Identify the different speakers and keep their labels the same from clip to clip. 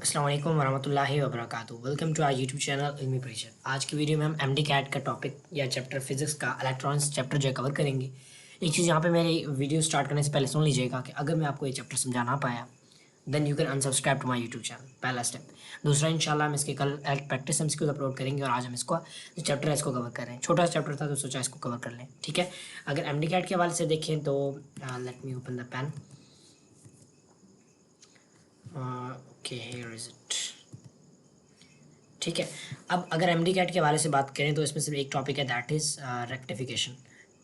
Speaker 1: अस्सलाम वालेकुम वरहमतुल्लाहि वबरकातुहू। Welcome to our YouTube channel Ilmi Parichay. आज की वीडियो में हम एमडी कैट का टॉपिक या चैप्टर फिजिक्स का इलेक्ट्रॉनिक्स चैप्टर जो है कवर करेंगे। एक चीज़ यहाँ पे मेरी वीडियो स्टार्ट करने से पहले सुन लीजिएगा कि अगर मैं आपको ये चैप्टर समझा ना पाया then you can unsubscribe to my YouTube channel. पहला स्टेप। दूसरा, इंशाल्लाह हम इसके कल प्रैक्टिस एमसीक्यूज अपलोड करेंगे और आज हम इसको जो चैप्टर है इसको कवर कर रहे हैं। छोटा सा चैप्टर था तो सोचा इसको कवर कर लें, ठीक है। अगर एमडी कैट के हवाले से देखें तो let me open the pen. Okay, here is it. ठीक है। अब अगर एमडी कैट के हवाले से बात करें तो इसमें सिर्फ एक टॉपिक है, दैट इज़ रेक्टिफिकेशन।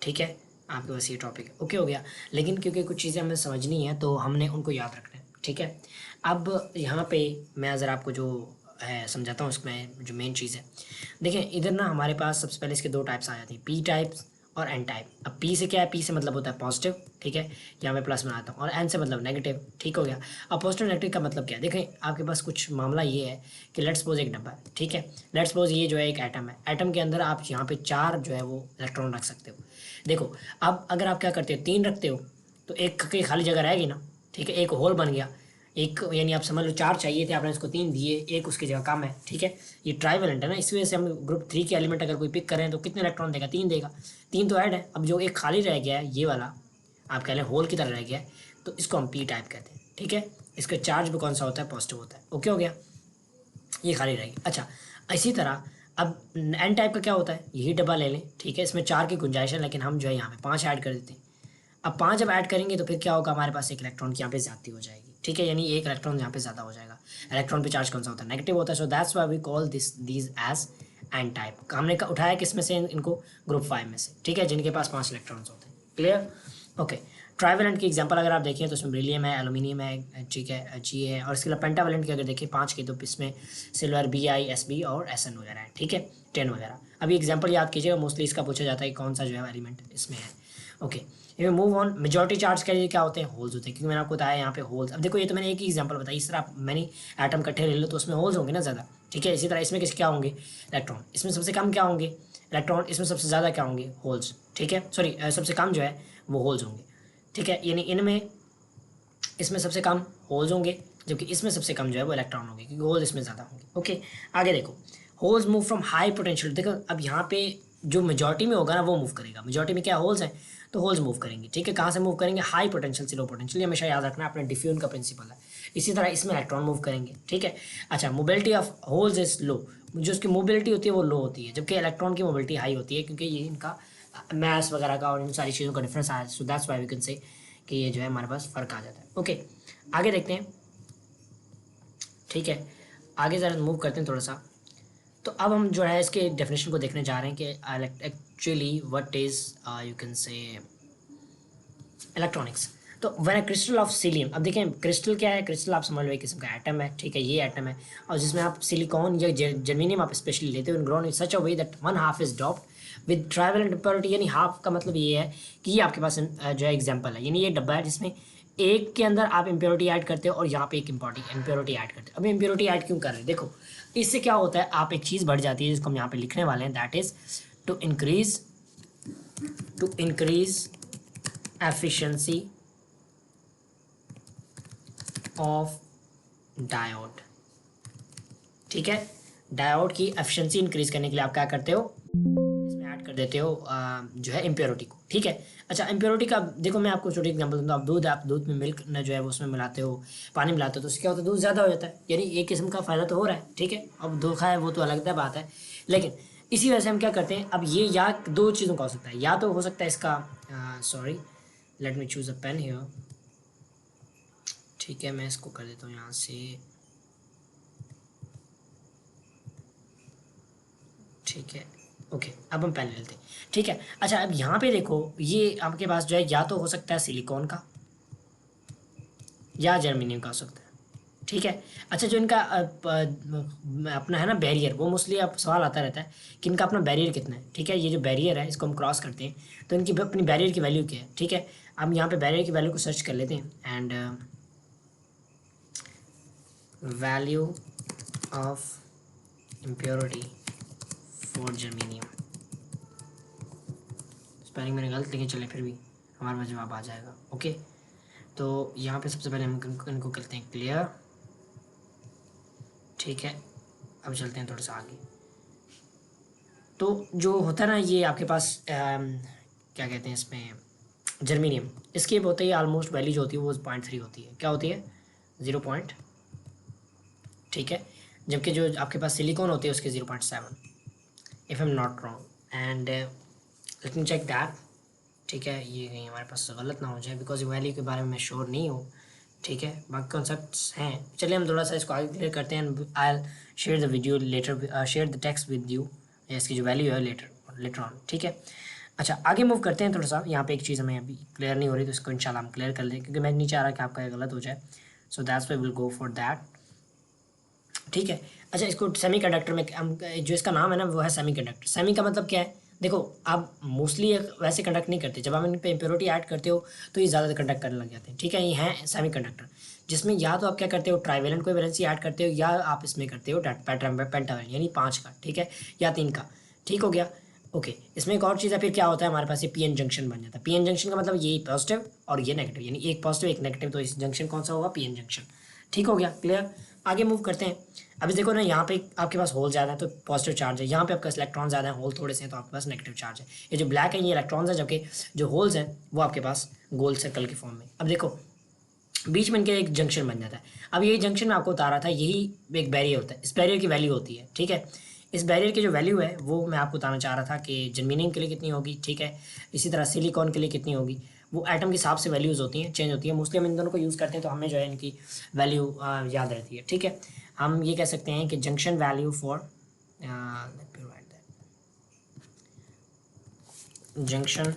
Speaker 1: ठीक है, आपके पास ये टॉपिक है, ओके हो गया। लेकिन क्योंकि कुछ चीज़ें हमें समझनी है तो हमने उनको याद रखना है, ठीक है। अब यहाँ पे मैं ज़रा आपको जो है समझाता हूँ इसमें जो मेन चीज़ है। देखें इधर ना हमारे पास सबसे पहले इसके दो टाइप्स आ जाती हैं, पी टाइप्स और एन टाइप। अब पी से क्या है, पी से मतलब होता है पॉजिटिव, ठीक है, यहाँ मैं प्लस बनाता हूँ, और एन से मतलब नेगेटिव, ठीक हो गया। अब पॉजिटिव नेगेटिव का मतलब क्या है, देखें आपके पास कुछ मामला ये है कि लेट्स सपोज एक डब्बा है, ठीक है। लेट्स सपोज ये जो है एक एटम है, एटम के अंदर आप यहाँ पे 4 जो है वो इलेक्ट्रॉन रख सकते हो। देखो अब अगर आप क्या करते हो, 3 रखते हो तो एक की खाली जगह रहेगी ना, ठीक है, एक होल बन गया। एक यानी आप समझ लो 4 चाहिए थे, आपने इसको 3 दिए, एक उसकी जगह कम है, ठीक है। ये ट्राइवेलेंट है ना, इस वजह से हम ग्रुप 3 के एलिमेंट अगर कोई पिक करें तो कितने इलेक्ट्रॉन देगा, 3 देगा। 3 तो ऐड है। अब जो एक खाली रह गया है ये वाला, आप कह लें होल की तरह रह गया है, तो इसको हम पी टाइप कहते हैं, ठीक है। इसका चार्ज भी कौन सा होता है, पॉजिटिव होता है, ओके हो गया। ये खाली रहेगी। अच्छा, इसी तरह अब एन टाइप का क्या होता है, यही डब्बा ले लें, ठीक है। इसमें 4 की गुंजाइश है लेकिन हम जो है यहाँ पे 5 ऐड कर देते हैं। अब 5 जब ऐड करेंगे तो फिर क्या होगा, हमारे पास एक इलेक्ट्रॉन की यहाँ पे ज्यादा हो जाएगी, ठीक है, यानी एक इलेक्ट्रॉन यहाँ पे ज़्यादा हो जाएगा। इलेक्ट्रॉन पे चार्ज कौन सा होता है, नेगेटिव होता है। So that's why we call these as N type. हमने उठाया किस में से, इनको ग्रुप 5 में से, ठीक है, जिनके पास 5 इलेक्ट्रॉन्स होते हैं। Clear, okay. ट्राइवेलेंट की एग्जांपल अगर आप देखें तो इसमें ब्रिलियम है, एल्यूमिनियम है, ठीक है, जी है। और इसके अलावा पेंटावेलेंट की अगर देखें 5 की तो इसमें silver, B I, S B और एस एन वगैरह है, ठीक है, 10 वगैरह। अभी एग्जाम्पल याद कीजिएगा, मोस्टली इसका पूछा जाता है कौन सा जो है एलिमेंट इसमें है, ओके। ये मूव ऑन। मेजॉरिटी चार्ज के लिए क्या होते हैं, होल्स होते हैं, क्योंकि मैंने आपको बताया यहाँ पे होल्स। अब देखो ये तो मैंने एक ही एग्जांपल बताया, इस तरह आप मैंने एटम इकट्ठे ले लो तो उसमें होल्स होंगे ना ज़्यादा, ठीक है। इसी तरह इसमें किस क्या होंगे, इलेक्ट्रॉन। इसमें सबसे कम क्या होंगे, इलेक्ट्रॉन। इसमें सबसे ज़्यादा क्या होंगे, होल्स, ठीक है, सॉरी सबसे कम जो है वो होल्स होंगे, ठीक है। यानी इनमें इसमें सबसे कम होल्स होंगे जबकि इसमें सबसे कम जो है वो इलेक्ट्रॉन होंगे, क्योंकि होल्स इसमें ज़्यादा होंगे, ओके। आगे देखो, holes move from high potential. देखो अब यहाँ पे जो मेजॉरिटी में होगा ना वो मूव करेगा। मेजॉरिटी में क्या होल्स हैं तो होल्स मूव करेंगे, ठीक है। कहाँ से मूव करेंगे, हाई पोटेंशियल से लो पोटेंशियल, हमेशा याद रखना, अपने डिफ्यूजन का प्रिंसिपल है। इसी तरह इसमें इलेक्ट्रॉन मूव करेंगे, ठीक है। अच्छा, mobility of holes is low. जो उसकी मोबिलिटी होती है वो लो होती है, जबकि इलेक्ट्रॉन की मोबिलिटी हाई होती है, क्योंकि ये इनका मैथ वगैरह का और इन सारी चीज़ों का डिफरेंस आया। So that's why we can say कि ये जो है हमारे पास फ़र्क आ जाता है, ओके। आगे देखते हैं, ठीक है। आगे ज़रा मूव करते हैं थोड़ा सा। तो अब हम जो है इसके डेफिनेशन को देखने जा रहे हैं कि actually what is you can say electronics. तो when a crystal of silicon, अब देखें क्रिस्टल क्या है, क्रिस्टल आप समझ लो एक किस्म का एटम है, ठीक है, ये एटम है। और जिसमें आप सिलिकॉन या जर्मेनियम आप स्पेशली लेते हो, grown in such a way that one half is doped with trivalent impurity. यानी हाफ का मतलब ये है कि ये आपके पास जो है एग्जाम्पल है, यानी ये डब्बा है जिसमें एक के अंदर आप इम्प्योरिटी ऐड करते हो और यहाँ पे एक इम्प्योरिटी ऐड करते हो। अब इम्प्योरिटी ऐड क्यों कर रहे हैं, देखो इससे क्या होता है, आप एक चीज़ बढ़ जाती है जिसको हम यहाँ पे लिखने वाले हैं, that is to increase efficiency of diode, ठीक है। डायोड की एफिशिएंसी इंक्रीज करने के लिए आप क्या करते हो, इसमें ऐड कर देते हो जो है इम्प्योरिटी को, ठीक है। अच्छा, इम्प्योरिटी का देखो मैं आपको छोटी एग्जांपल दूँ, आप दूध में मिल्क न जो है वो उसमें मिलाते हो, पानी मिलाते हो, तो उससे क्या होता है, दूध ज़्यादा हो जाता है, यानी एक किस्म का फ़ायदा तो हो रहा है, ठीक है। अब धोखा है वो तो अलग बात है, लेकिन इसी वजह से हम क्या करते हैं, अब ये या दो चीज़ों का हो सकता है, या तो हो सकता है इसका sorry let me choose a pen here, ठीक है, मैं इसको कर देता हूँ यहाँ से, ठीक है, ओके। अब हम पेन ले लेते हैं, ठीक है। अच्छा, अब यहाँ पे देखो ये आपके पास जो है या तो हो सकता है सिलिकॉन का या जर्मेनियम का हो सकता है, ठीक है। अच्छा, जो इनका अपना है ना बैरियर, वो मोस्टली अब सवाल आता रहता है कि इनका अपना बैरियर कितना है, ठीक है। ये जो बैरियर है इसको हम क्रॉस करते हैं तो इनकी अपनी बैरियर की वैल्यू क्या है, ठीक है। हम यहाँ पे बैरियर की वैल्यू को सर्च कर लेते हैं, and value of impurity for germanium. Spelling मैंने गलत लिखी, चले फिर भी हमारे पास जवाब आ जाएगा, ओके। तो यहाँ पे सबसे पहले हम इनको करते हैं क्लियर, ठीक है, अब चलते हैं थोड़ा सा आगे। तो जो होता है ना ये आपके पास क्या कहते हैं इसमें, जर्मीनियम, इसकी होती है ऑलमोस्ट वैल्यू जो होती है वो 0.3 होती है। क्या होती है? 0. ठीक है, जबकि जो आपके पास सिलिकॉन होती है उसके 0.7, if I am not wrong. And let me check that. ठीक है, ये कहीं हमारे पास गलत ना हो जाए, बिकॉज वैल्यू के बारे में मैं श्योर नहीं हूँ। ठीक है, बाकी कॉन्सेप्ट्स हैं। चलिए हम थोड़ा सा इसको आगे क्लियर करते हैं। I will share the video later, share the text with you, इसकी जो वैल्यू है लेटर ऑन। ठीक है, अच्छा आगे मूव करते हैं थोड़ा सा। यहाँ पे एक चीज़ हमें अभी क्लियर नहीं हो रही, तो इसको इंशाल्लाह हम क्लियर कर लें, क्योंकि मैं नहीं चाह रहा कि आपका ये गलत हो जाए। So that's why will go for that. ठीक है, अच्छा इसको सेमीकंडक्टर में हम, जो इसका नाम है ना वो है सेमीकंडक्टर। सेमी का मतलब क्या है? देखो, आप मोस्टली वैसे कंडक्ट नहीं करते, जब आप इन पे इम्प्योरिटी ऐड करते हो तो ये ज़्यादा कंडक्ट करने लग जाते हैं। ठीक है, ये हैं सेमीकंडक्टर, जिसमें या तो आप क्या करते हो, ट्राइवेलेंट कोई वैलेंसी ऐड करते हो, या आप इसमें करते हो पेंटावेलेंट, यानी 5 का, ठीक है, या 3 का। ठीक हो गया, ओके। इसमें एक और चीज़ है, फिर क्या होता है हमारे पास, ये पी एन जंक्शन बन जाता है। पी एन जंक्शन का मतलब ये पॉजिटिव और ये नेगेटिव, यानी एक पॉजिटिव एक नेगेटिव, तो इस जंक्शन कौन सा होगा? P N junction. ठीक हो गया, क्लियर। आगे मूव करते हैं। अभी देखो ना, यहाँ पे आपके पास होल ज़्यादा है तो पॉजिटिव चार्ज है, यहाँ पे आपके पास इलेक्ट्रॉन ज़्यादा है, होल थोड़े से हैं तो आपके पास नेगेटिव चार्ज है। ये जो ब्लैक है ये इलेक्ट्रॉन्स है, जबकि जो होल्स हैं वो आपके पास गोल सर्कल के फॉर्म में। अब देखो बीच में इनके एक जंक्शन बन जाता है। अब यही जंक्शन में आपको बता रहा था, यही एक बैरियर होता है। इस बैरियर की वैल्यू होती है, ठीक है, इस बैरियर की जो वैल्यू है वो मैं आपको बताना चाह रहा था कि जर्मेनियम के लिए कितनी होगी, ठीक है, इसी तरह सिलिकॉन के लिए कितनी होगी। वो एटम के हिसाब से वैल्यूज़ होती हैं, चेंज होती है। मोस्टली हम इन दोनों को यूज़ करते हैं तो हमें जो है इनकी वैल्यू याद रहती है। ठीक है, हम ये कह सकते हैं कि junction value for junction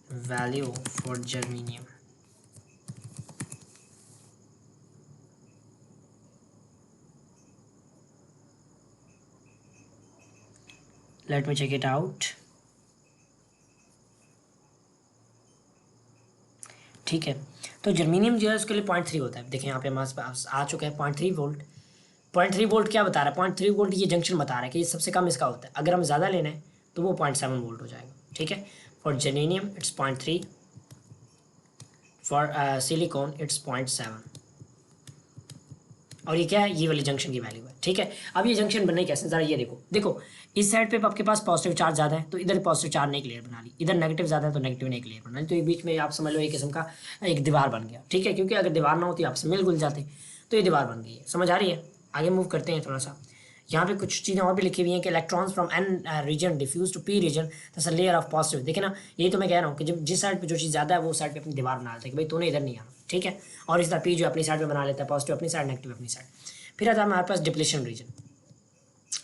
Speaker 1: value for germanium, let me check it out. ठीक है, तो जर्मेनियम जो है उसके लिए 0.3 होता है। देखिए यहाँ पे हमारे पास आ चुका है 0.3 वोल्ट। 0.3 वोल्ट क्या बता रहा है? 0.3 वोल्ट ये जंक्शन बता रहा है कि सबसे कम इसका होता है। अगर हम ज़्यादा लेना है तो वो 0.7 वोल्ट हो जाएगा। ठीक है, for germanium it's 0.3, for silicon it's 0.7। और ये क्या है? ये वाली जंक्शन की वैल्यू है। ठीक है, अब ये जंक्शन बनने कैसे, ज़रा ये देखो। देखो इस साइड पे आपके पास पॉजिटिव चार्ज ज़्यादा है तो इधर पॉजिटिव चार्ज ने एक लेयर बना ली, इधर नेगेटिव ज़्यादा है तो नेगेटिव ने एक लेयर बना ली, तो ये बीच में आप समझ लो एक किस्म का एक दीवार बन गया। ठीक है, क्योंकि अगर दीवार ना होती आपसे मिल गुल जाते, तो ये दीवार बन गई है। समझ आ रही है? आगे मूव करते हैं थोड़ा सा। यहाँ पे कुछ चीज़ें और भी लिखी हुई हैं कि electrons from N region diffuse to P region, that's a layer of positive. देखिए ना, यही तो मैं कह रहा हूँ कि जब जिस साइड पे जो चीज़ ज़्यादा है वो साइड पे अपनी दीवार बना लेते हैं कि भाई तूने इधर नहीं आना। ठीक है, और इस तरह पी जो अपनी साइड पे बना लेता है, पॉजिटिव अपनी साइड, नेगेटिव अपनी साइड। फिर आता है हमारे पास डिप्लेशन रीजन।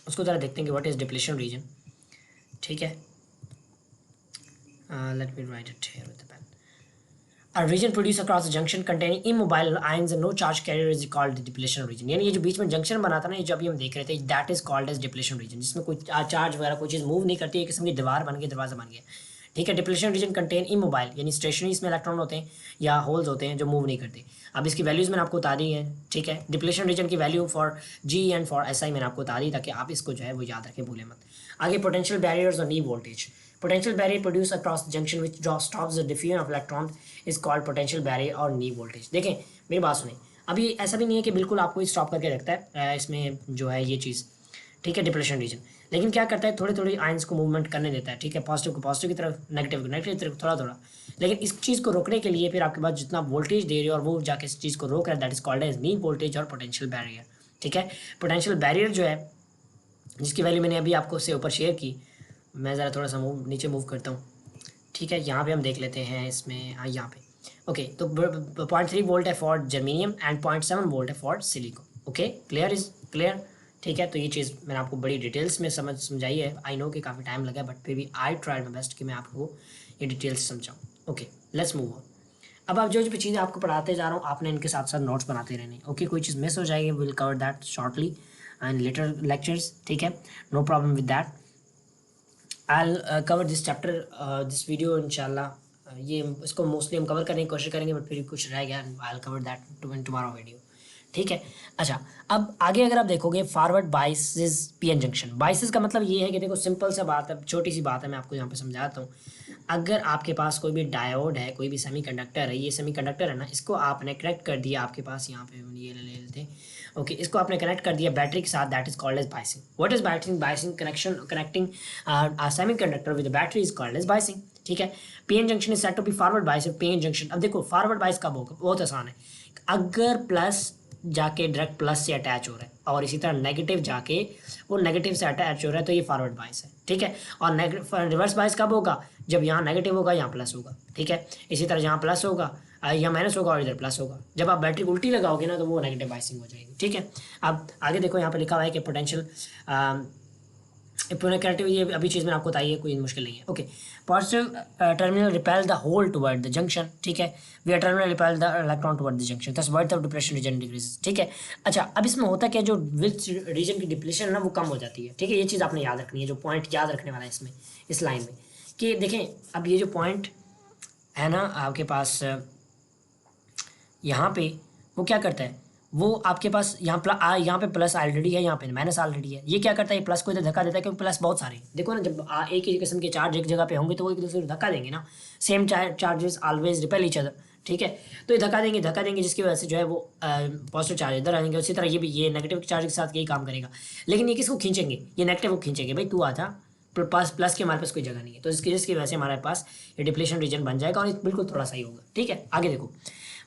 Speaker 1: उसको ज़रा देखते हैं कि व्हाट इज़ डिप्लेशन रीजन। ठीक है, let me write it here with the pen. A region produced across the junction containing immobile ions and no charge carrier is called the depletion region। यानी ये जो बीच में जंक्शन बना था ना, ये जो अभी हम देख रहे थे, that is called as depletion region, जिसमें कोई चार्ज वगैरह कोई चीज़ मूव नहीं करती है, किस्म की दीवार बन गई, दरवाजा बन गया। ठीक है, डिप्लेशन रीजन कंटेन इमोबाइल, यानी स्टेशनरी, इसमें इलेक्ट्रॉन होते हैं या होल्स होते हैं जो मूव नहीं करते। अब इसकी वैल्यूज़ मैंने आपको बता दी है। ठीक है, डिप्लेशन रीजन की value for G and for S I मैंने आपको बता दी, ताकि आप इसको जो है वो याद रखें, भूलें मत। आगे पोटेंशियल बैरियर्स और नी voltage. Potential barrier produce across the junction which stops the diffusion of electron is called potential barrier और नी वोल्टेज। देखें मेरी बात सुने, अभी ऐसा भी नहीं है कि बिल्कुल आपको स्टॉप करके रखता है इसमें जो है ये चीज़। ठीक है, डिप्लेशन रीजन, लेकिन क्या करता है, थोड़ी थोड़ी आयंस को मूवमेंट करने देता है। ठीक है, पॉजिटिव को पॉजिटिव की तरफ, नेगेटिव को नेगेटिव की तरफ, थोड़ा थोड़ा। लेकिन इस चीज़ को रोकने के लिए फिर आपके पास जितना वोल्टेज दे रही है और वो जाके इस चीज़ को रोक रहा है, that is called as knee voltage और पोटेंशियल बैरियर। ठीक है, पोटेंशियल बैरियर जो है, जिसकी वैल्यू मैंने अभी आपको से ऊपर शेयर की, मैं ज़रा थोड़ा सा नीचे मूव करता हूँ। ठीक है, यहाँ पे हम देख लेते हैं इसमें, हाँ यहाँ पे ओके। तो 0.3 वोल्ट है फॉर जर्मेनियम एंड 0.7 वोल्ट है for silicon. Okay, clear is clear. ठीक है, तो ये चीज़ मैंने आपको बड़ी डिटेल्स में समझाई है। आई नो कि काफ़ी टाइम लगा, बट फिर भी आई ट्राई माई बेस्ट कि मैं आपको ये डिटेल्स समझाऊँ। Okay, let's move on. अब आप जो जो चीज़ें आपको पढ़ाते जा रहा हूँ, आपने इनके साथ साथ नोट्स बनाते रहने। ओके, कोई चीज़ मिस हो जाएगी, will cover that shortly and later lectures. ठीक है, no problem with that. I'll cover this chapter, this video इंशाल्लाह। ये इसको मोस्टली हम कवर करने की कोशिश करेंगे, बट फिर कुछ रह गया, I'll cover that in tomorrow video। ठीक है। अच्छा, अब आगे अगर आप देखोगे forward biases PN junction. Biases का मतलब ये है कि देखो सिंपल सा बात है, छोटी सी बात है, मैं आपको यहाँ पे समझाता हूँ। अगर आपके पास कोई भी डायोड है, कोई भी सेमीकंडक्टर है, ये सेमीकंडक्टर है ना, इसको आपने कनेक्ट कर दिया, आपके पास यहाँ पे ये ले लेते हैं, ओके, इसको आपने कनेक्ट कर दिया बैटरी के साथ, that is called as biasing. What is biasing? Biasing connection, connecting semiconductor with battery is called as biasing, ठीक है। PN junction is said to be forward bias PN junction. अब देखो फॉरवर्ड बायस कब होगा, बहुत आसान है, अगर प्लस जाके डायरेक्ट प्लस से अटैच हो रहा है और इसी तरह नेगेटिव जाके वो नेगेटिव से अटैच हो रहा है, तो ये फॉरवर्ड बायस है, ठीक है। और रिवर्स बायस कब होगा? जब यहाँ नेगेटिव होगा यहाँ प्लस होगा, ठीक है। इसी तरह यहाँ प्लस होगा, यहाँ माइनस होगा और इधर प्लस होगा। जब आप बैटरी उल्टी लगाओगे ना तो वो नेगेटिव बायसिंग हो जाएगी, ठीक है। अब आगे देखो, यहाँ पे लिखा हुआ है कि पोटेंशियल करेक्टिव, ये अभी चीज़ मैंने आपको बताई है, कोई मुश्किल नहीं है, okay. Positive terminal repel the hole toward the junction, ठीक है। V terminal repel the electron toward the junction, thus word of depression region decrease, ठीक है। अच्छा, अब इसमें होता क्या, जो विच रीजन की डिप्रेशन है ना वो कम हो जाती है, ठीक है। ये चीज़ आपने याद रखनी है, जो पॉइंट याद रखने वाला है इसमें, इस लाइन में, कि देखें अब ये जो पॉइंट है ना आपके पास यहाँ पे, वो क्या करता है, वो आपके पास यहाँ पे प्लस ऑलरेडी है, यहाँ पे माइनस ऑलरेडी है। ये क्या करता है, प्लस को इधर धक्का देता है, क्योंकि प्लस बहुत सारे हैं। देखो ना, जब एक ही किस्म के चार्ज एक जगह पे होंगे तो वो एक दूसरे को धक्का देंगे ना, same charges always repel each other, ठीक है। तो ये धक्का देंगे जिसकी वजह से जो है वो पॉजिटिव चार्ज इधर आएंगे। उसी तरह ये भी, ये नेगेटिव चार्ज के साथ यही काम करेगा, लेकिन ये किसको खींचेंगे, ये नेगेटिव को खींचेंगे, भाई तू आ जा, प्लस के हमारे पास कोई जगह नहीं है, तो जिसकी वजह से हमारे पास ये डिप्लेशन रीजन बन जाएगा और ये बिल्कुल थोड़ा सा ही होगा, ठीक है। आगे देखो,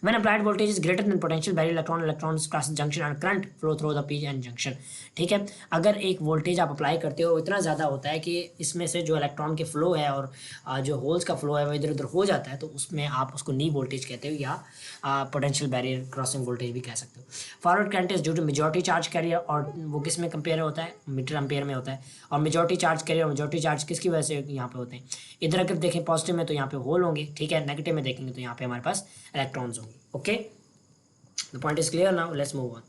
Speaker 1: when applied voltage is greater than potential barrier electrons cross junction and current flow through the p-n junction, ठीक है। अगर एक वोल्टेज आप अप्लाई करते हो इतना ज़्यादा होता है कि इसमें से जो इलेक्ट्रॉन के फ्लो है और जो होल्स का फ्लो है वो इधर उधर हो जाता है, तो उसमें आप उसको नी वोल्टेज कहते हो या पोटेंशियल बैरियर क्रॉसिंग वोल्टेज भी कह सकते हो। Forward current is due to majority charge carrier, और वो किस में कंपेयर होता है, मीटर एम्पेयर में होता है। और मेजॉरिटी चार्ज कैरियर और मेजॉरिटी चार्ज किसकी वजह से यहाँ पे होते हैं, इधर अगर देखें पॉजिटिव में तो यहाँ पे होल होंगे, ठीक है। नेगेटिव में देखेंगे तो यहाँ पे हमारे पास इलेक्ट्रॉन्स होंगे, okay. The point is clear now, let's move on,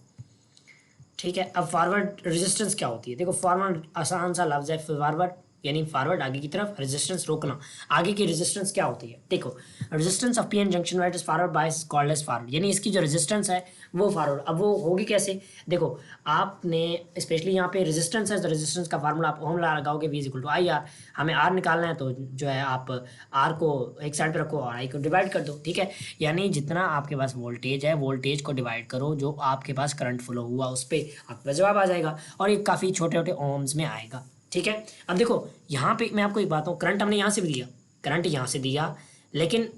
Speaker 1: ठीक है। अब फॉरवर्ड रेजिस्टेंस क्या होती है, देखो फॉरवर्ड आसान सा लफ्ज है, फॉरवर्ड यानी फॉरवर्ड आगे की तरफ, रेजिस्टेंस रोकना। आगे की रेजिस्टेंस क्या होती है, देखो resistance of PN junction white is forward bias called as forward, यानी इसकी जो रेजिस्टेंस है वो फॉरवर्ड। अब वो होगी कैसे, देखो आपने स्पेशली यहाँ पे रेजिस्टेंस है तो रेजिस्टेंस का फार्मूला आप ओम लगाओगे, V equal to I R. हमें आर निकालना है तो जो है आप आर को एक साइड पे रखो और आई को डिवाइड कर दो, ठीक है। यानी जितना आपके पास वोल्टेज है, वोल्टेज को डिवाइड करो जो आपके पास करंट फ्लो हुआ, उस पर आपका जवाब आ जाएगा, और ये काफ़ी छोटे छोटे ओम्स में आएगा, ठीक है। अब देखो यहाँ पे मैं आपको एक बात हूँ, करंट हमने यहाँ से भी दिया, करंट यहाँ से दिया, लेकिन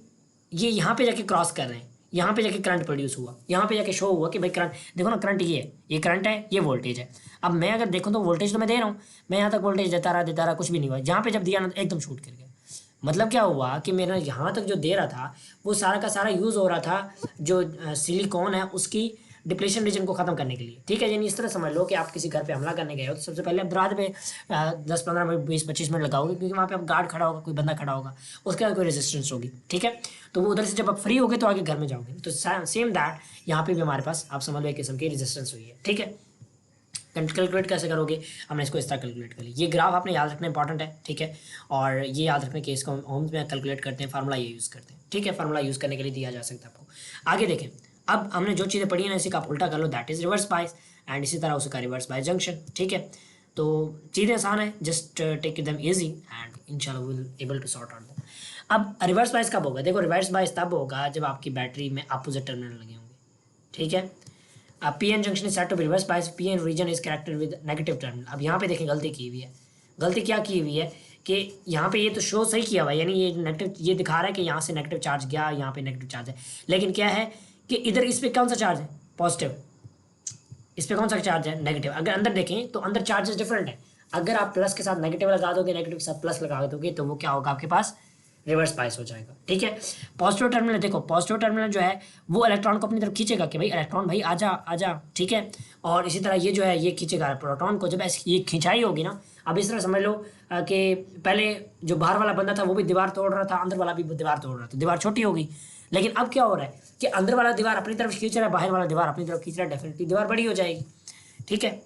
Speaker 1: ये यहाँ पे जाके क्रॉस कर रहे हैं, यहाँ पे जाके करंट प्रोड्यूस हुआ, यहाँ पे जाके शो हुआ कि भाई करंट, देखो ना करंट ये करंट है, ये वोल्टेज है। अब मैं अगर देखूँ तो वोल्टेज तो मैं दे रहा हूँ, मैं यहाँ तक वोल्टेज देता रहा, कुछ भी नहीं हुआ। जहाँ पे जब दिया ना तो एकदम शूट कर गया। मतलब क्या हुआ कि मेरा यहाँ तक जो दे रहा था वो सारा का सारा यूज़ हो रहा था जो सिलिकॉन है उसकी डिप्लेशन रीजन को खत्म करने के लिए, ठीक है। यानी इस तरह समझ लो कि आप किसी घर पे हमला करने गए हो तो सबसे पहले आप दरवाजे पे 10-15 मिनट 20-25 मिनट लगाओगे, क्योंकि वहाँ पे आप गार्ड खड़ा होगा, कोई बंदा खड़ा होगा, उसके बाद कोई रेजिस्टेंस होगी, ठीक है। तो वो उधर से जब आप फ्री होगे तो आगे घर में जाओगे, तो सेम दैट यहाँ पे भी हमारे पास आप समझ लो एक किस्म की रेजिस्टेंस हुई है, ठीक है। कैलकुलेट कैसे करोगे, हमने इसको इस तरह कैलकुलेट कर लिया। ये ग्राफ आपने याद रखना इंपॉर्टेंट है, ठीक है। और ये याद रखने के इसको ओम्स में कैलकुलेट करते हैं, फार्मूला ये यूज़ करते हैं, ठीक है। फार्मूला यूज़ करने के लिए दिया जा सकता है आपको। आगे देखें, अब हमने जो चीज़ें पढ़ी है ना इसी का आप उल्टा कर लो, that is reverse bias, and इसी तरह उसका रिवर्स बायस जंक्शन, ठीक है। तो चीज़ें आसान है, just take them easy and इंशाल्लाह will able to sort out them. अब रिवर्स बायस कब होगा, देखो रिवर्स बायस तब होगा जब आपकी बैटरी में अपोजिट टर्मिनल लगे होंगे, ठीक है। अब PN junction is said to be reverse bias, PN region is connected with negative terminal. अब यहाँ पे देखें गलती की हुई है, गलती क्या की हुई है कि यहाँ पे ये तो शो सही किया हुआ है, यानी ये नेगेटिव, ये दिखा रहा है कि यहाँ से नेगेटिव चार्ज गया, यहाँ पे नेगेटिव चार्ज है, लेकिन क्या है कि इधर इस पर कौन सा चार्ज है, पॉजिटिव, इस पर कौन सा चार्ज है, नेगेटिव। अगर अंदर देखें तो अंदर चार्जेस डिफरेंट है, अगर आप प्लस के साथ नेगेटिव लगा दोगे, नेगेटिव के साथ प्लस लगा दोगे, तो वो क्या होगा आपके पास, रिवर्स बायस हो जाएगा, ठीक है। पॉजिटिव टर्मिनल देखो, पॉजिटिव टर्मिनल जो है वो इलेक्ट्रॉन को अपनी तरफ खींचेगा कि भाई इलेक्ट्रॉन भाई आजा आजा, ठीक है। और इसी तरह ये जो है ये खींचेगा प्रोटॉन को, जब ऐसी ये खिंचाई होगी ना, अब इस तरह समझ लो कि पहले जो बाहर वाला बंदा था वो भी दीवार तोड़ रहा था, अंदर वाला भी दीवार तोड़ रहा था, दीवार छोटी होगी। लेकिन अब क्या हो रहा है कि अंदर वाला दीवार अपनी तरफ खींच रहा है, बाहर वाला दीवार अपनी तरफ खींच रहा है, डेफिनेटली दीवार बड़ी हो जाएगी, ठीक है।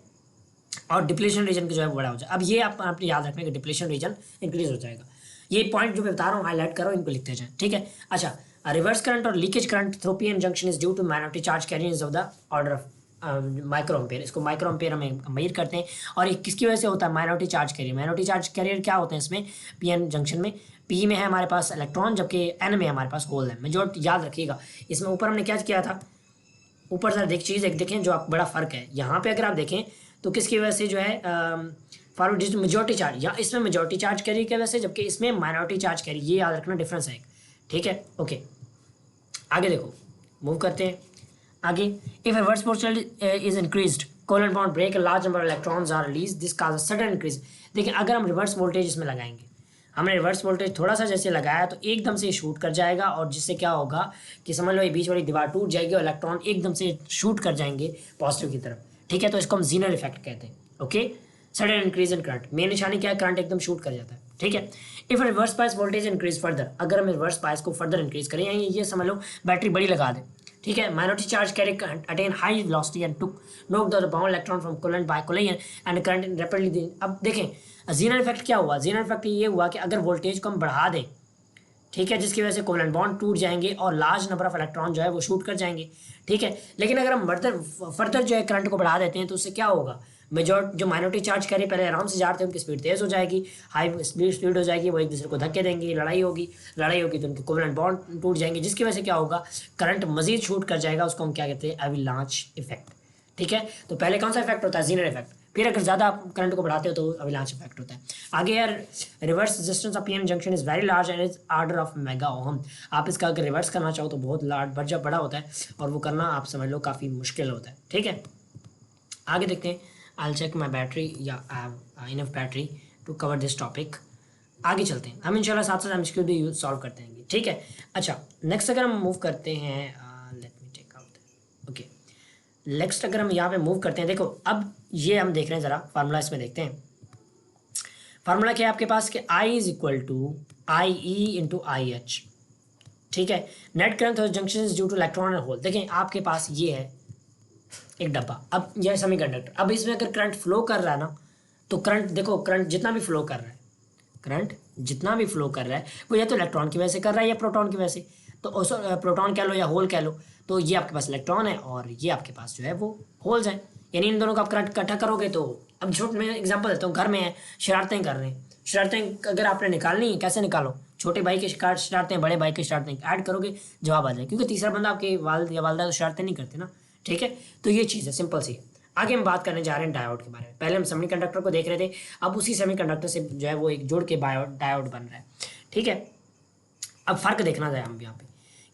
Speaker 1: और डिप्लेशन रीजन की जो है बड़ा हो जाए। अब ये आप अपने याद रखने कि डिप्लेशन रीजन इंक्रीज हो जाएगा। ये पॉइंट जो मैं बता रहा हूँ हाईलाइट करो, इनको लिखते जाएं, ठीक है। अच्छा, रिवर्स करंट और leakage current through PN junction is due to minority charge carriers of the order of micro ampere, इसको माइक्रो एम्पेयर हम मेजर करते हैं। और ये किसकी वजह से होता है? Minority charge carrier. Minority charge carrier क्या होते हैं इसमें? पीएन जंक्शन में पी में है हमारे पास इलेक्ट्रॉन, जबकि एन में हमारे पास होल है। मेजॉरिटी याद रखिएगा। इसमें ऊपर हमने क्या किया था? ऊपर सर एक चीज़ एक देखें जो आप बड़ा फ़र्क है यहाँ पे, अगर आप देखें तो किसकी वजह से जो है फॉरवर्ड डिस्टेंस मेजॉरिटी चार्ज, या इसमें मेजॉरिटी चार्ज कैरी की वजह से, जबकि इसमें माइनॉरिटी चार्ज कैरी। ये याद रखना, डिफरेंस है एक। ठीक है, ओके। आगे देखो, मूव करते हैं आगे। If reverse potential is increased, covalent bond break, a large number of electrons are release, this cause a sudden increase. देखिए अगर हम रिवर्स वोल्टेज इसमें लगाएंगे, हमने रिवर्स वोल्टेज थोड़ा सा जैसे लगाया तो एकदम से शूट कर जाएगा, और जिससे क्या होगा कि समझ लो ये बीच वाली दीवार टूट जाएगी और इलेक्ट्रॉन एकदम से शूट कर जाएंगे पॉजिटिव की तरफ। ठीक है, तो इसको हम जीनर इफेक्ट कहते हैं। Okay, sudden increase in current, main निशानी क्या है? करंट एकदम शूट कर जाता है। ठीक है, if reverse bias voltage increase further, अगर हम रिवर्स बायस को फर्दर इंक्रीज करें, ये समझ लो बैटरी बड़ी लगा दें। ठीक है, minority charge carry attain high velocity and took knock the bound electron from covalent by collision and current rapidly. अब देखें जीनर इफेक्ट क्या हुआ? जीनर इफेक्ट ये हुआ कि अगर वोल्टेज को हम बढ़ा दें, ठीक है, जिसकी वजह से कोवेलेंट बॉन्ड टूट जाएंगे और लार्ज नंबर ऑफ इलेक्ट्रॉन जो है वो शूट कर जाएंगे। ठीक है, लेकिन अगर हम फर्दर जो है करंट को बढ़ा देते हैं तो उससे क्या होगा? जो माइनॉरिटी चार्ज करे पहले आराम से जा रहे थे, उनकी स्पीड तेज़ हो जाएगी, हाई स्पीड हो जाएगी, वो एक दूसरे को धक्के देंगे, लड़ाई होगी तो उनके कोवेलेंट बॉन्ड टूट जाएंगे, जिसकी वजह से क्या होगा? करंट मजीद शूट कर जाएगा। उसको हम क्या कहते हैं? एविलांच इफेक्ट। ठीक है, तो पहले कौन सा इफेक्ट होता है? Zener effect. फिर अगर ज़्यादा आप करंट को बढ़ाते हो तो अविलांच इफेक्ट होता है। आगे यार, reverse resistance of PN junction is very large and is order of mega ohm. आप इसका अगर रिवर्स करना चाहो तो बहुत लार्ज बड़ा होता है, और वो करना आप समझ लो काफ़ी मुश्किल होता है। ठीक है, आगे देखते हैं। आई चेक माई बैटरी या enough battery to cover this topic. आगे चलते हैं हम, इंशाल्लाह साथ साथ एमसीक्यू भी सॉल्व करते हैं। ठीक है, अच्छा नेक्स्ट अगर हम मूव करते हैं, let me take out. Okay, next अगर हम यहाँ पे मूव करते हैं, देखो अब ये हम देख रहे हैं, ज़रा फार्मूला इसमें देखते हैं। फार्मूला क्या है आपके पास कि I is equal to I E into I H. ठीक है, net current junction is due to electron and hole. देखें आपके पास ये है एक डब्बा, अब यह सेमीकंडक्टर, अब इसमें अगर करंट फ्लो कर रहा है ना, तो करंट देखो, करंट जितना भी फ्लो कर रहा है, करंट जितना भी फ्लो कर रहा है वो या तो इलेक्ट्रॉन की वजह से कर रहा है या प्रोटॉन की वजह से। तो प्रोटॉन कह लो या होल कह लो, तो ये आपके पास इलेक्ट्रॉन है और ये आपके पास जो है वो होल्स हैं, यानी इन दोनों का आप करंट इकट्ठा करोगे तो, अब छोटे मैं एग्जांपल देता हूँ, घर में है, शरारतें कर रहे हैं, शरारतें अगर आपने निकालनी है कैसे निकालो? छोटे भाई की शरारतें, बड़े भाई की शरारतें ऐड करोगे, जवाब आ जाए, क्योंकि तीसरा बंदा आपके वालिद या वालदा तो शरारतें नहीं करते ना। ठीक है, तो ये चीज़ है सिंपल सी। आगे हम बात करने जा रहे हैं डायोड के बारे में। पहले हम सेमीकंडक्टर को देख रहे थे, अब उसी सेमीकंडक्टर से जो है वो एक जोड़ के डायोड बन रहा है। ठीक है, अब फर्क देखना जाए हम यहाँ पे,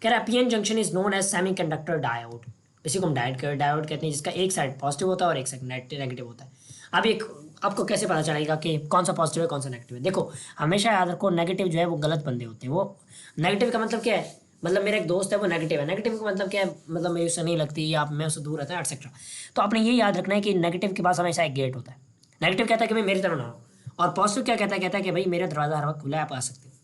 Speaker 1: कह रहा है PN junction is known as semiconductor diode. इसी को हम डायोड कहते हैं, जिसका एक साइड पॉजिटिव होता है और एक साइड नेगेटिव होता है। अब एक आपको कैसे पता चलेगा कि कौन सा पॉजिटिव है कौन सा नेगेटिव है? देखो हमेशा याद रखो, नेगेटिव जो है वो गलत बंदे होते हैं। वो नेगेटिव का मतलब क्या है? मतलब मेरा एक दोस्त है वो नेगेटिव है, नेगेटिव का मतलब क्या है? मतलब मेरी उससे नहीं लगती या मैं उससे दूर रहता है एक्सेट्रा। तो आपने ये याद रखना है कि नेगेटिव के पास हमेशा एक गेट होता है। नेगेटिव कहता है कि भाई मेरी तरफ ना हो, और पॉजिटिव क्या कहता है? कहता है कि भाई मेरा दरवाज़ा हर वक्त खुला है, आप आ सकते हो।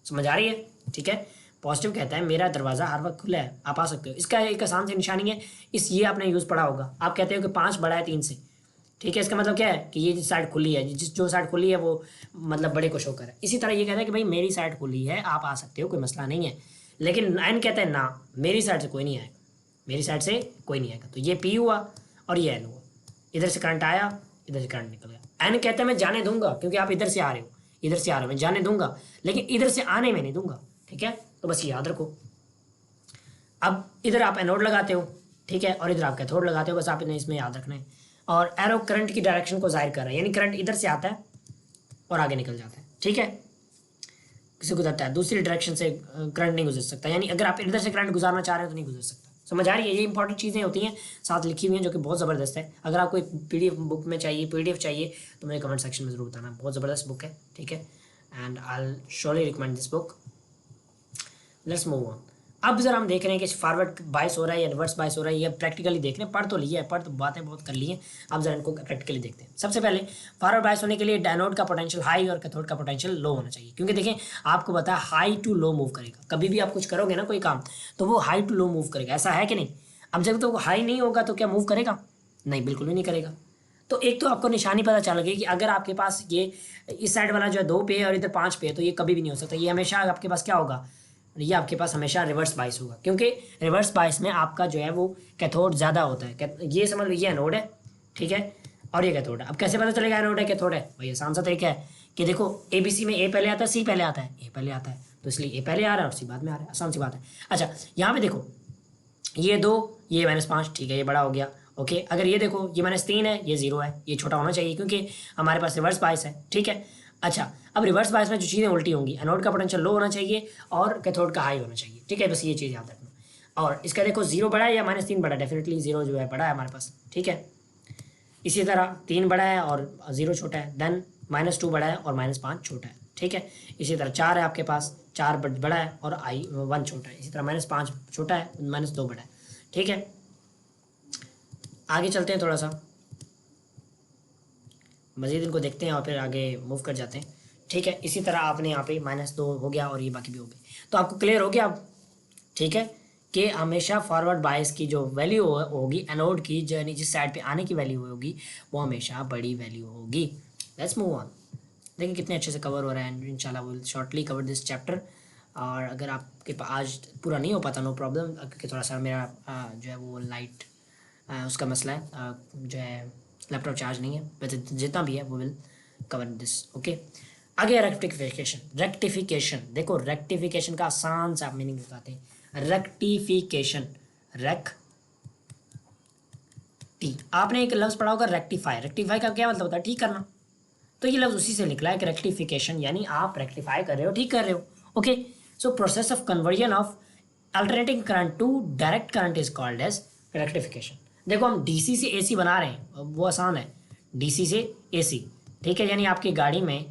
Speaker 1: समझ आ रही है? ठीक है, पॉजिटिव कहता है मेरा दरवाज़ा हर वक्त खुला है, आप आ सकते हो। इसका एक आसान सी निशानी है, इस ये आपने यूज़ पढ़ा होगा, आप कहते हो कि 5 बड़ा है 3 से। ठीक है, इसका मतलब क्या है कि ये साइड खुली है, जो साइड खुली है वो मतलब बड़े को शो कर है। इसी तरह ये कहता है कि भाई मेरी साइड खुली है, आप आ सकते हो, कोई मसला नहीं है। लेकिन एन कहता है ना, मेरी साइड से कोई नहीं आएगा, मेरी साइड से कोई नहीं आएगा। तो ये पी हुआ और ये एन हुआ, इधर से करंट आया, इधर से करंट निकल गया। एन कहता है मैं जाने दूंगा, क्योंकि आप इधर से आ रहे हो, इधर से आ रहे हो, मैं जाने दूंगा, लेकिन इधर से आने में नहीं दूंगा। ठीक है, तो बस याद रखो। अब इधर आप एनोड लगाते हो, ठीक है, और इधर आप कैथोड लगाते हो, बस आप इन्हें इसमें याद रखना है। और एरो करंट की डायरेक्शन को जाहिर कर रहा है, यानी करंट इधर से आता है और आगे निकल जाता है। ठीक है, किसी गुजरता है दूसरी डायरेक्शन से करंट नहीं गुजर सकता, यानी अगर आप इधर से करंट गुजारना चाह रहे हो तो नहीं गुजर सकता। समझ आ रही है? ये इंपॉर्टेंट चीज़ें होती हैं साथ लिखी हुई हैं, जो कि बहुत ज़बरदस्त है। अगर आपको एक पीडीएफ बुक में चाहिए, पीडीएफ चाहिए, तो मुझे कमेंट सेक्शन में ज़रूर बताना। बहुत ज़बरदस्त बुक है। ठीक है, and I will surely recommend this book. Let's move on. अब जरा हम देख रहे हैं कि फॉरवर्ड बायस हो रहा है या रिवर्स बायस हो रहा है, ये प्रैक्टिकली देख रहे हैं। पढ़ तो लिया है, पढ़ तो बातें बहुत कर ली हैं, अब जरा इनको प्रैक्टिकली देखते हैं। सबसे पहले फॉरवर्ड बायस होने के लिए एनोड का पोटेंशियल हाई और कैथोड का पोटेंशियल लो होना चाहिए, क्योंकि देखें आपको पता है हाई टू लो मूव करेगा। कभी भी आप कुछ करोगे ना कोई काम, तो वो हाई टू लो मूव करेगा, ऐसा है कि नहीं? अब जब तो वो हाई नहीं होगा तो क्या मूव करेगा? नहीं, बिल्कुल भी नहीं करेगा। तो एक तो आपको निशानी पता चल गई कि अगर आपके पास ये इस साइड वाला जो है 2 पे है और इधर 5 पे है, तो ये कभी भी नहीं हो सकता। ये हमेशा आपके पास क्या होगा? ये आपके पास हमेशा रिवर्स बाइस होगा, क्योंकि रिवर्स बाइस में आपका जो है वो कैथोड ज़्यादा होता है। ये समझ लो ये एनोड है, ठीक है, और ये कैथोड है। अब कैसे पता चलेगा एनोड है कैथोड है? भाई आसान सा तरीका है कि देखो ABC में ए पहले आता है, सी पहले आता है, ए पहले आता है, तो इसलिए ए पहले आ रहा है और सी बाद में आ रहा है, आसान सी बात है। अच्छा यहाँ पे देखो ये 2, ये -5, ठीक है, ये बड़ा हो गया। ओके, अगर ये देखो ये -3 है, ये 0 है, ये छोटा होना चाहिए क्योंकि हमारे पास रिवर्स बायस है, ठीक है। अच्छा, अब रिवर्स बायस में जो चीज़ें उल्टी होंगी, एनोड का पोटेंशियल लो होना चाहिए और कैथोड का हाई होना चाहिए, ठीक है, बस ये चीज़ याद रखना। और इसका देखो 0 बड़ा है या -3 बड़ा है? डेफिनेटली 0 जो है बड़ा है हमारे पास, ठीक है। इसी तरह 3 बड़ा है और 0 छोटा है, देन -2 बड़ा है और -5 छोटा है, ठीक है। इसी तरह 4 है आपके पास, 4 बड़ा है और 1 छोटा है। इसी तरह -5 छोटा है, -2 बड़ा है, ठीक है। आगे चलते हैं, थोड़ा सा मज़ीद इनको देखते हैं और फिर आगे मूव कर जाते हैं, ठीक है। इसी तरह आपने यहाँ पे -2 हो गया और ये बाकी भी हो गए, तो आपको क्लियर हो गया अब, ठीक है, कि हमेशा फॉरवर्ड बायस की जो वैल्यू होगी एनोड की, जो जिस साइड पे आने की वैल्यू होगी वो हमेशा बड़ी वैल्यू होगी। Let's move on. देखिए कितने अच्छे से कवर हो रहा है, इंशाल्लाह will shortly cover this chapter. और अगर आपके पास आज पूरा नहीं हो पाता, नो प्रॉब्लम, क्योंकि थोड़ा सा मेरा जो है वो लाइट उसका मसला है, जो है लैपटॉप चार्ज नहीं है, वैसे जितना भी है वो विल कवर दिस, ओके। आगे रेक्टिफिकेशन। रेक्टिफिकेशन देखो, रेक्टिफिकेशन का आसान सा मीनिंग बताते हैं। रेक्टिफिकेशन, आपने एक लफ्ज़ पढ़ा होगा रेक्टिफाई। रेक्टिफाई का क्या मतलब होता है? ठीक करना। तो ये लफ्ज़ उसी से निकला है कि रेक्टिफिकेशन, यानी आप रेक्टिफाई कर रहे हो, ठीक कर रहे हो, okay. So process of conversion of alternating current to direct current is called as rectification. देखो हम DC से AC बना रहे हैं, वो आसान है, DC से AC, ठीक है। यानी आपकी गाड़ी में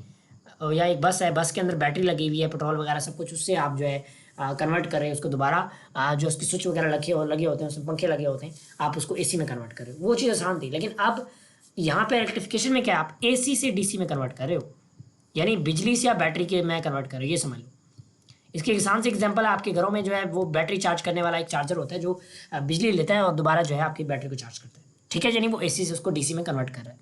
Speaker 1: या एक बस है, बस के अंदर बैटरी लगी हुई है, पेट्रोल वगैरह सब कुछ, उससे आप जो है कन्वर्ट कर रहे हैं उसको दोबारा, जो उसकी स्विच वगैरह लगे होते हैं, उसमें पंखे लगे होते हैं, आप उसको AC में कन्वर्ट कर रहे हो, वो चीज़ आसान थी। लेकिन अब यहाँ पे रेक्टिफिकेशन में क्या, आप AC से DC में कन्वर्ट कर रहे हो, यानी बिजली से या बैटरी के में कन्वर्ट कर रहे हो, ये समझ लो। इसके आसान से एग्जांपल है, आपके घरों में जो है वो बैटरी चार्ज करने वाला एक चार्जर होता है जो बिजली लेता है और दोबारा जो है आपकी बैटरी को चार्ज करता है, ठीक है, यानी वो AC से उसको DC में कन्वर्ट कर रहा है।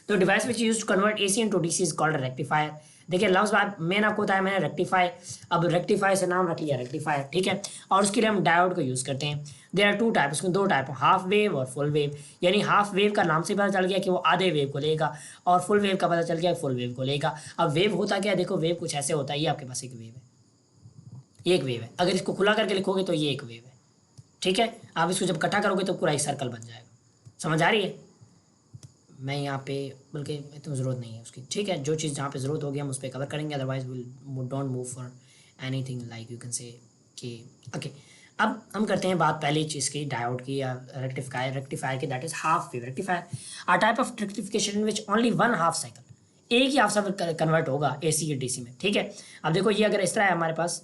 Speaker 1: तो device which use to convert AC into DC is called rectifier. देखिए लफ्ज़ बात मैंने आपको बताया, मैंने रेक्टिफाई, अब रेक्टिफाई से नाम रख लिया रेक्टिफायर, ठीक है। और उसके लिए हम डायोड को यूज़ करते हैं। देयर आर 2 टाइप, उसमें 2 टाइप, हाफ वेव और फुल वेव। यानी हाफ वेव का नाम से पता चल गया कि वो आधे वेव को लेगा, और फुल वेव का पता चल गया फुल वेव को लेगा। अब वेव होता क्या है? देखो वेव कुछ ऐसे होता है, ये आपके पास एक वेव है, एक वेव है। अगर इसको खुला करके लिखोगे तो ये एक वेव है, ठीक है। आप इसको जब इकट्ठा करोगे तो पूरा एक सर्कल बन जाएगा। समझ आ रही है? मैं यहाँ पे बल्कि इतनी ज़रूरत नहीं है उसकी, ठीक है। जो चीज़ जहाँ पे ज़रूरत होगी हम उस पर कवर करेंगे, otherwise will don't move for anything like you can say कि ओके। अब हम करते हैं बात पहली चीज़ की, डायोड की या रेक्टिफायर की, that is half wave rectifier. A type of rectification which only 1 half cycle, एक ही हाफ साइकिल कन्वर्ट होगा AC या DC में, ठीक है। अब देखो ये अगर इस तरह है हमारे पास,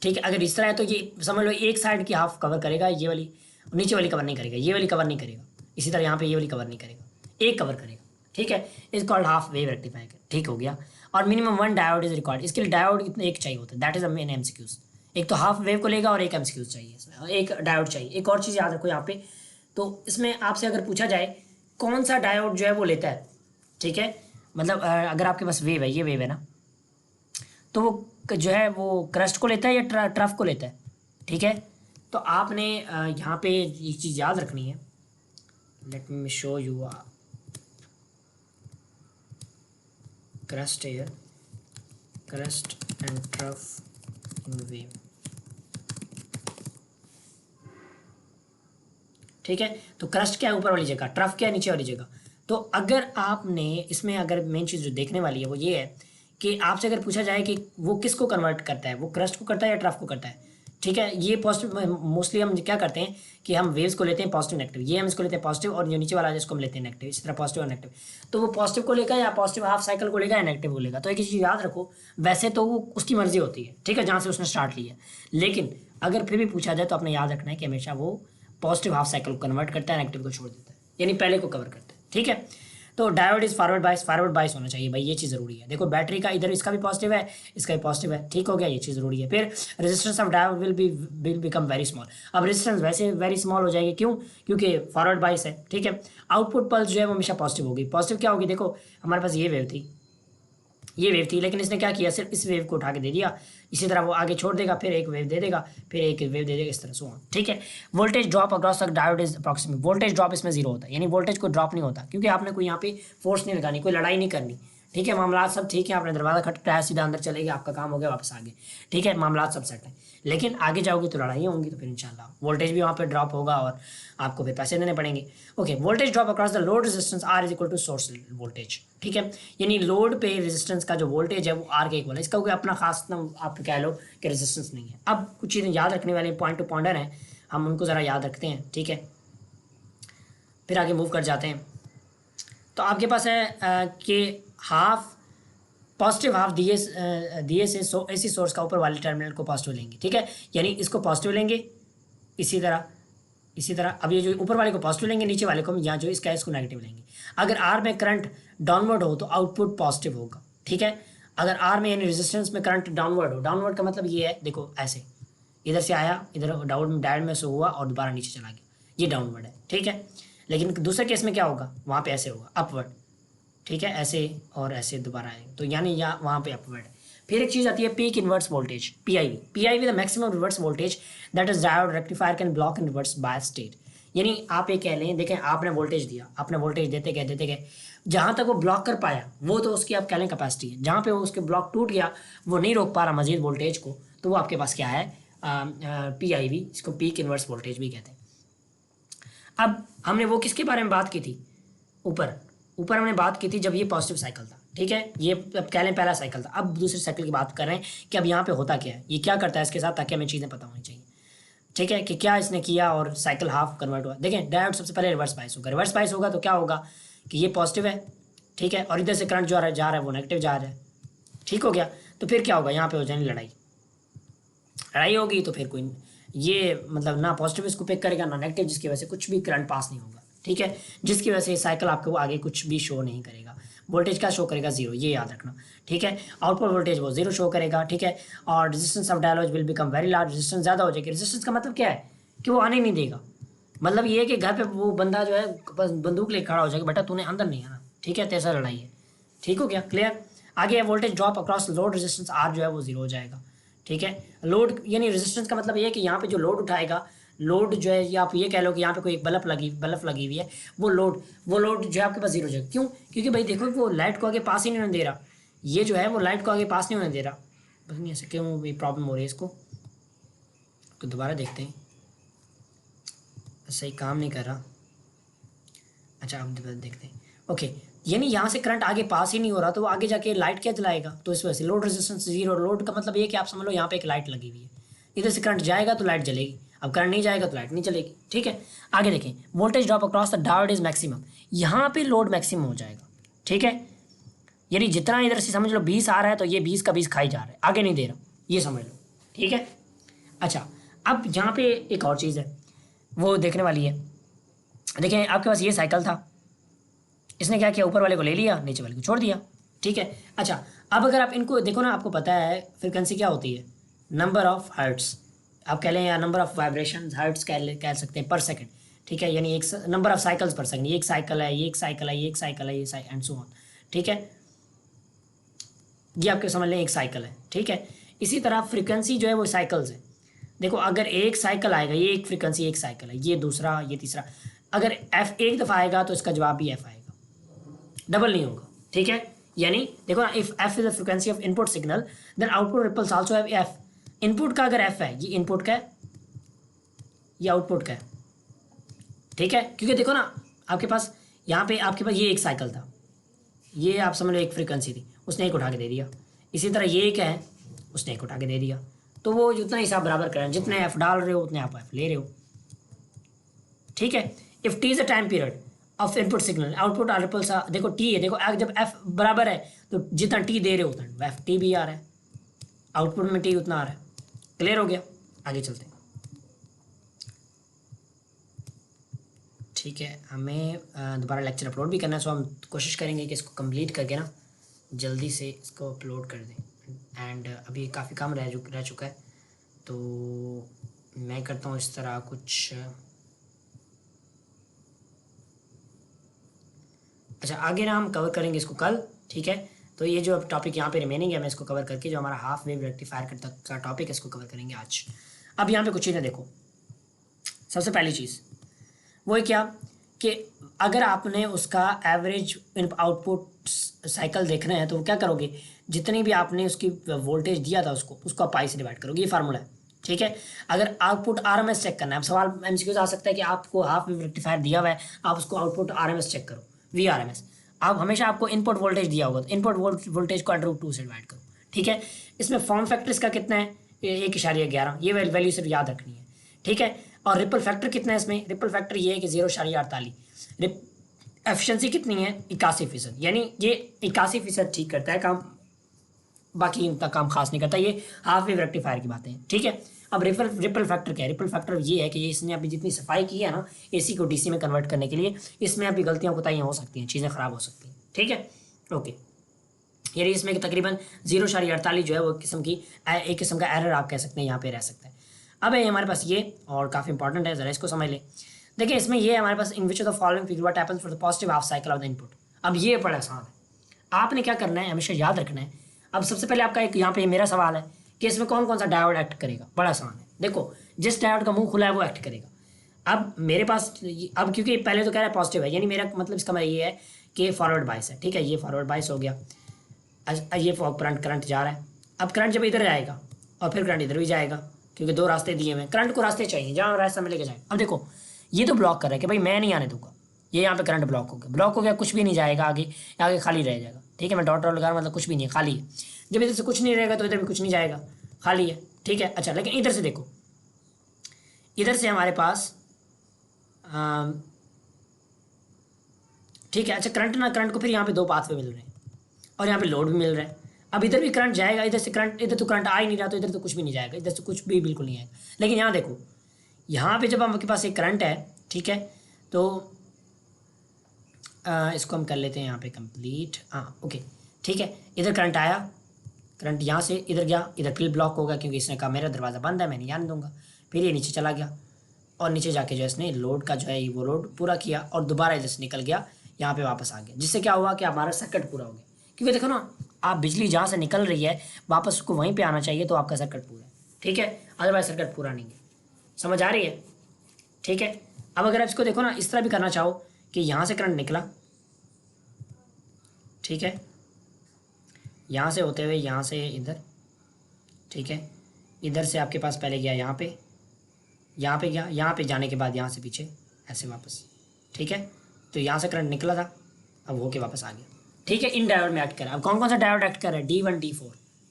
Speaker 1: ठीक है, अगर इस तरह है तो ये समझ लो एक साइड की हाफ कवर करेगा, ये वाली नीचे वाली कवर नहीं करेगा, ये वाली कवर नहीं करेगा, इसी तरह यहाँ पे ये वाली कवर नहीं करेगा, एक कवर करेगा, ठीक है। Is called half wave rectifier, ठीक हो गया। और मिनिमम 1 डायोड इज रिक्वायर्ड, इसके लिए डायोड इतना एक चाहिए होता है, that is a main MCQs। एक तो हाफ वेव को लेगा और एक MCQs चाहिए इसमें, एक डायोड चाहिए। एक और चीज़ याद रखो यहाँ पे, तो इसमें आपसे अगर पूछा जाए कौन सा डायोड जो है वो लेता है, ठीक है, मतलब अगर आपके पास वेव है, ये वेव है ना, तो वो जो है वो क्रस्ट को लेता है या ट्रफ को लेता है, ठीक है। तो आपने यहाँ पे एक चीज़ याद रखनी है, let me show you crust air, crust and trough in wave, ठीक है। तो क्रस्ट क्या है? ऊपर वाली जगह, ट्रफ क्या है? नीचे वाली जगह। तो अगर आपने इसमें अगर मेन चीज़ जो देखने वाली है वो ये है कि आपसे अगर पूछा जाए कि वो किसको कन्वर्ट करता है, वो क्रस्ट को करता है या ट्रफ को करता है, ठीक है। ये पॉजिटिव, मोस्टली हम क्या करते हैं कि हम वेव्स को लेते हैं पॉजिटिव नेगेटिव, ये हम इसको लेते हैं पॉजिटिव, और जो नीचे वाला है जिसको हम लेते हैं नेगेटिव, इसी तरह पॉजिटिव और नेगेटिव। तो वो पॉजिटिव को लेगा या पॉजिटिव हाफ साइकिल को लेगा या नेगेटिव को लेगा। तो एक चीज़ याद रखो, वैसे तो वो उसकी मर्जी होती है, ठीक है, जहाँ से उसने स्टार्ट लिया, लेकिन अगर फिर भी पूछा जाए तो अपने याद रखना है कि हमेशा वो पॉजिटिव हाफ साइकिल को कन्वर्ट करता है, नेगेटिव को छोड़ देता है, यानी पहले को कवर करता है, ठीक है। तो डायोड इज फॉरवर्ड बायस होना चाहिए भाई, ये चीज़ ज़रूरी है। देखो बैटरी का इधर इसका भी पॉजिटिव है, इसका भी पॉजिटिव है, ठीक हो गया, ये चीज़ ज़रूरी है। फिर resistance of diode will become very small. अब रेजिस्टेंस वैसे वेरी स्मॉल हो जाएगी, क्यों? क्योंकि फॉरवर्ड बायस है, ठीक है। आउटपुट पल्स जो है वो हमेशा पॉजिटिव होगी। पॉजिटिव क्या होगी? देखो हमारे पास ये वेव थी, ये वेव थी, लेकिन इसने क्या किया, सिर्फ इस वेव को उठा के दे दिया। इसी तरह वो आगे छोड़ देगा, फिर एक वेव दे देगा, फिर एक वेव दे देगा, इस तरह से। ठीक है, voltage drop across the diode is approximate, voltage drop इसमें जीरो होता है, यानी वोल्टेज को ड्रॉप नहीं होता, क्योंकि आपने कोई यहाँ पे फोर्स नहीं लगानी, कोई लड़ाई नहीं करनी। ठीक है, मामला सब ठीक है, आपने दरवाजा खटखटाया, सीधा अंदर चले गए, आपका काम हो गया, वापस आ गए। ठीक है, मामला सब सेट है। लेकिन आगे जाओगे तो लड़ाइयाँ होंगी, तो फिर इंशाल्लाह वोल्टेज भी वहाँ पे ड्रॉप होगा और आपको फिर पैसे देने पड़ेंगे। Okay, voltage drop across the load resistance R is equal to source voltage. ठीक है, यानी लोड पे रेजिस्टेंस का जो वोल्टेज है वो आर के इक्वल है, इसका कोई अपना खास ना आप कह लो कि रेजिस्टेंस नहीं है। अब कुछ चीज़ें याद रखने वाले पॉइंट टू पॉइंटर हैं, हम उनको ज़रा याद रखते हैं। ठीक है, फिर आगे मूव कर जाते हैं। तो आपके पास है कि हाफ पॉजिटिव हाफ दिए से ऐसी सोर्स का ऊपर वाले टर्मिनल को पॉजिटिव लेंगे। ठीक है, यानी इसको पॉजिटिव लेंगे, इसी तरह अब ये जो ऊपर वाले को पॉजिटिव लेंगे, नीचे वाले को यहाँ जो इसका है इसको नेगेटिव लेंगे। अगर आर में करंट डाउनवर्ड हो तो आउटपुट पॉजिटिव होगा। ठीक है, अगर आर में यानी रेजिस्टेंस में करंट डाउनवर्ड हो, डाउनवर्ड का मतलब ये है, देखो ऐसे इधर से आया, इधर डायोड में से हुआ और दोबारा नीचे चला गया, ये डाउनवर्ड है। ठीक है, लेकिन दूसरे केस में क्या होगा, वहाँ पे ऐसे होगा अपवर्ड। ठीक है, ऐसे और ऐसे दोबारा आएगा, तो यानी यहाँ वहाँ पे अपवर्ड है। फिर एक चीज़ आती है peak inverse voltage, PIV the maximum reverse voltage that is diode rectifier can block in reverse bias state. यानी आप ये कह लें, देखें आपने वोल्टेज दिया, आपने वोल्टेज देते गए जहाँ तक वो ब्लॉक कर पाया वो तो उसकी आप कह लें कैपेसिटी है, जहाँ पे वो उसके ब्लॉक टूट गया, वो नहीं रोक पा रहा मजीद वोल्टेज को, तो वो आपके पास क्या है, पीआईवी, इसको पीक इनवर्स वोल्टेज भी कहते हैं। अब हमने वो किसके बारे में बात की थी, ऊपर हमने बात की थी जब ये पॉजिटिव साइकिल था। ठीक है, ये अब कह लें पहला साइकिल था। अब दूसरे साइकिल की बात कर रहे हैं कि अब यहाँ पे होता क्या है, ये क्या करता है इसके साथ, ताकि हमें चीज़ें पता होनी चाहिए। ठीक है, कि क्या इसने किया और साइकिल हाफ कन्वर्ट हुआ। देखें, डायोड सबसे पहले रिवर्स बायस होगा, रिवर्स बायस होगा तो क्या होगा कि ये पॉजिटिव है। ठीक है, और इधर से करंट जो जा रहा है वो नेगेटिव जा रहा है। ठीक हो गया, तो फिर क्या होगा, यहाँ पे हो जाएगी लड़ाई होगी, तो फिर कोई ये मतलब ना पॉजिटिव इसको पिक करेगा ना नेगेटिव, जिसकी वजह से कुछ भी करंट पास नहीं होगा। ठीक है, जिसकी वजह से साइकिल आपको आगे कुछ भी शो नहीं करेगा। वोल्टेज का शो करेगा जीरो, ये याद रखना। ठीक है, आउटपुट वोल्टेज वो जीरो शो करेगा। ठीक है, और resistance of dialogue will become very large, resistance ज़्यादा हो जाएगी। रेजिस्टेंस का मतलब क्या है कि वो आने नहीं देगा, मतलब ये है कि घर पे वो बंदा जो है बस बंदूक लेकर खड़ा हो जाएगा, बेटा तूने अंदर नहीं आना। ठीक है, तैसा लड़ाई है। ठीक हो गया, क्लियर। आगे है voltage drop across load resistance are जो है वो जीरो हो जाएगा। ठीक है, लोड यानी रेजिस्टेंस का मतलब ये है कि यहाँ पे जो लोड उठाएगा, लोड जो है, या आप ये कह लो कि यहाँ पे कोई एक बल्ब लगी हुई है, वो लोड जो है आपके पास जीरो हो जाएगा। क्यों, क्योंकि भाई देखो वो लाइट को आगे पास ही नहीं होने दे रहा, ये जो है वो लाइट को आगे पास नहीं होने दे रहा। बस नहीं, ऐसे क्यों भी प्रॉब्लम हो रही है इसको, तो दोबारा देखते हैं, सही काम नहीं कर रहा। अच्छा, अब देखते हैं। ओके, यानी यहाँ से करंट आगे पास ही नहीं हो रहा, तो वो आगे जाके लाइट क्या जलाएगा, तो इस वजह से लोड रेजिस्टेंस जीरो। लोड का मतलब ये कि आप समझ लो यहाँ पे एक लाइट लगी हुई है, इधर से करंट जाएगा तो लाइट जलेगी, अब करंट नहीं जाएगा तो लाइट नहीं चलेगी। ठीक है, आगे देखें, voltage drop across the diode is maximum, यहाँ पे लोड मैक्सिमम हो जाएगा। ठीक है, यानी जितना इधर से समझ लो 20 आ रहा है, तो ये 20 का 20 खाई जा रहा है, आगे नहीं दे रहा, ये समझ लो। ठीक है, अच्छा, अब यहाँ पे एक और चीज़ है वो देखने वाली है। देखें, आपके पास ये साइकिल था, इसने क्या किया, ऊपर वाले को ले लिया, नीचे वाले को छोड़ दिया। ठीक है, अच्छा, अब अगर आप इनको देखो ना, आपको पता है फ्रिक्वेंसी क्या होती है, नंबर ऑफ हर्ट्स आप कह लें, या नंबर ऑफ वाइब्रेशन हर्ट्स कह सकते हैं पर सेकंड। ठीक है, यानी एक नंबर ऑफ साइकिल्स पर सेकंड, ये एक साइकिल है, ये एक साइकिल है, ये एक साइकिल है, ये एंड सो ऑन। ठीक है, ये आपके समझ लें एक साइकिल है। ठीक है, इसी तरह फ्रिक्वेंसी जो है वो साइकिल्स है। देखो, अगर एक साइकिल आएगा, ये एक फ्रिक्वेंसी एक साइकिल है, ये दूसरा, ये तीसरा, अगर एफ एक दफ़ा आएगा तो इसका जवाब भी एफ आएगा, डबल नहीं होगा। ठीक है, यानी देखो ना, if F is the frequency of input signal then output ripples also have F. Input का अगर एफ है, ये इनपुट का है, ये आउटपुट का है। ठीक है, क्योंकि देखो ना, आपके पास यहाँ पे आपके पास ये एक साइकिल था, ये आप समझ लो एक फ्रिक्वेंसी थी, उसने एक उठा के दे दिया। इसी तरह ये एक है, उसने एक उठा के दे दिया, तो वो जितना हिसाब बराबर कर रहे हैं, जितने एफ डाल रहे हो उतने आप एफ ले रहे हो। ठीक है, if T is a time period of input signal output are ripples, देखो टी है, देखो जब एफ बराबर है तो जितना टी दे रहे हो उतना एफ टी भी आ रहा है, आउटपुट में टी उतना आ रहा है। क्लियर हो गया, आगे चलते हैं। ठीक है, हमें दोबारा लेक्चर अपलोड भी करना है, सो हम कोशिश करेंगे कि इसको कंप्लीट करके ना जल्दी से इसको अपलोड कर दें। एंड अभी काफ़ी काम रह चुका है, तो मैं करता हूँ इस तरह कुछ। अच्छा, आगे ना हम कवर करेंगे इसको कल। ठीक है, तो ये जो टॉपिक यहाँ पे रिमेनिंग है मैं इसको कवर करके जो हमारा हाफ वेव रेक्टिफायर तक का टॉपिक है इसको कवर करेंगे आज। अब यहाँ पे कुछ चीज़ें देखो। सबसे पहली चीज़ वो है क्या कि अगर आपने उसका एवरेज आउटपुट साइकिल देखना है तो क्या करोगे, जितनी भी आपने उसकी वोल्टेज दिया था उसको आप पाई से डिवाइड करोगे, ये फार्मूला है, ठीक है। अगर आउटपुट आरएमएस चेक करना है, अब सवाल एमसीक्यूज आ सकता है कि आपको हाफ वेव रेक्टिफायर दिया हुआ है, आप उसको आउटपुट आरएमएस चेक करो, वी आरएमएस। आप हमेशा आपको इनपुट वोल्टेज दिया होगा तो इनपुट वोल्टेज को √2 से डिवाइड करो, ठीक है। इसमें फॉर्म फैक्टर इसका कितना है, 1.11, ये वैल्यू सिर्फ याद रखनी है, ठीक है। और रिपल फैक्टर कितना है इसमें, रिपल फैक्टर ये है कि 0.48। एफिशिएंसी कितनी है, 81%, यानी ये 81% ठीक करता है काम, बाकी इनका काम खास नहीं करता। ये हाफ वेव रेक्टिफायर की बातें हैं, ठीक है। अब रिपल फैक्टर क्या है, रिपल फैक्टर ये है कि ये इसने अभी जितनी सफाई की है ना एसी को डीसी में कन्वर्ट करने के लिए, इसमें अभी गलतियाँ कोताहियाँ हो सकती हैं, चीज़ें ख़राब हो सकती हैं, ठीक है, ओके। यानी इसमें तकरीबन 0.48 जो है वो एक किस्म का एरर आप कह सकते हैं यहाँ पे रह सकता है। अब है हमारे पास ये, और काफ़ी इंपॉर्टेंट है, ज़रा इसको समझ लें। देखिए इसमें ये हमारे पास in which of the following figure what happens for the positive half cycle of the input. अब ये बड़ा आसान है, आपने क्या करना है हमेशा याद रखना है। अब सबसे पहले आपका एक यहाँ पे मेरा सवाल है कि इसमें कौन कौन सा डायोड एक्ट करेगा, बड़ा आसान है। देखो जिस डायोड का मुंह खुला है वो एक्ट करेगा। अब मेरे पास अब क्योंकि पहले तो कह रहा है पॉजिटिव है, यानी मेरा मतलब इसका मतलब ये है कि फॉरवर्ड बाइस है, ठीक है, ये फॉरवर्ड बाइस हो गया। ये करंट जा रहा है। अब करंट जब इधर जाएगा और फिर करंट इधर भी जाएगा, क्योंकि दो रास्ते दिए हुए हैं, करंट को रास्ते चाहिए, जहाँ रास्ता में लेके जाए। अब देखो ये तो ब्लॉक कर रहा है कि भाई मैं नहीं आने दूंगा, ये यहाँ पे करंट ब्लॉक हो गया, कुछ भी नहीं जाएगा आगे, आगे खाली रह जाएगा, ठीक है। मैं डॉट लगा मतलब कुछ भी नहीं है, खाली है। जब इधर से कुछ नहीं रहेगा तो इधर भी कुछ नहीं जाएगा, खाली है, ठीक है। अच्छा लेकिन इधर से देखो, इधर से हमारे पास ठीक है। अच्छा करंट को फिर यहाँ पे दो पाथवे मिल रहे हैं और यहाँ पे लोड भी मिल रहा है। अब इधर भी करंट जाएगा, इधर से करंट, इधर तो करंट आ ही नहीं रहा तो इधर तो कुछ भी नहीं जाएगा, इधर से कुछ भी बिल्कुल नहीं आएगा। लेकिन यहाँ देखो, यहाँ पे जब आपके पास एक करंट है, ठीक है, तो इसको हम कर लेते हैं यहाँ पे कंप्लीट, हाँ ओके, ठीक है। इधर करंट आया, करंट यहाँ से इधर गया, इधर फिर ब्लॉक होगा क्योंकि इसने कहा मेरा दरवाज़ा बंद है मैं नहीं आने दूंगा। फिर ये नीचे चला गया और नीचे जाके जो इसने लोड का जो है वो लोड पूरा किया और दोबारा इधर से निकल गया, यहाँ पे वापस आ गया, जिससे क्या हुआ कि हमारा सर्किट पूरा हो गया। क्योंकि देखो ना, आप बिजली जहाँ से निकल रही है वापस उसको वहीं पे आना चाहिए तो आपका सर्किट पूरा है, ठीक है, अदरवाइज सर्किट पूरा नहीं है। समझ आ रही है, ठीक है। अब अगर आप इसको देखो ना, इस तरह भी करना चाहो कि यहाँ से करंट निकला, ठीक है, यहाँ से होते हुए यहाँ से इधर, ठीक है, इधर से आपके पास पहले गया यहाँ पे गया, यहाँ पे जाने के बाद यहाँ से पीछे ऐसे वापस, ठीक है। तो यहाँ से करंट निकला था, अब होके वापस आ गया, ठीक है। इन डायोड में एक्ट कर रहा है। अब कौन कौन सा डायोड एक्ट कर रहा है, D1 D4,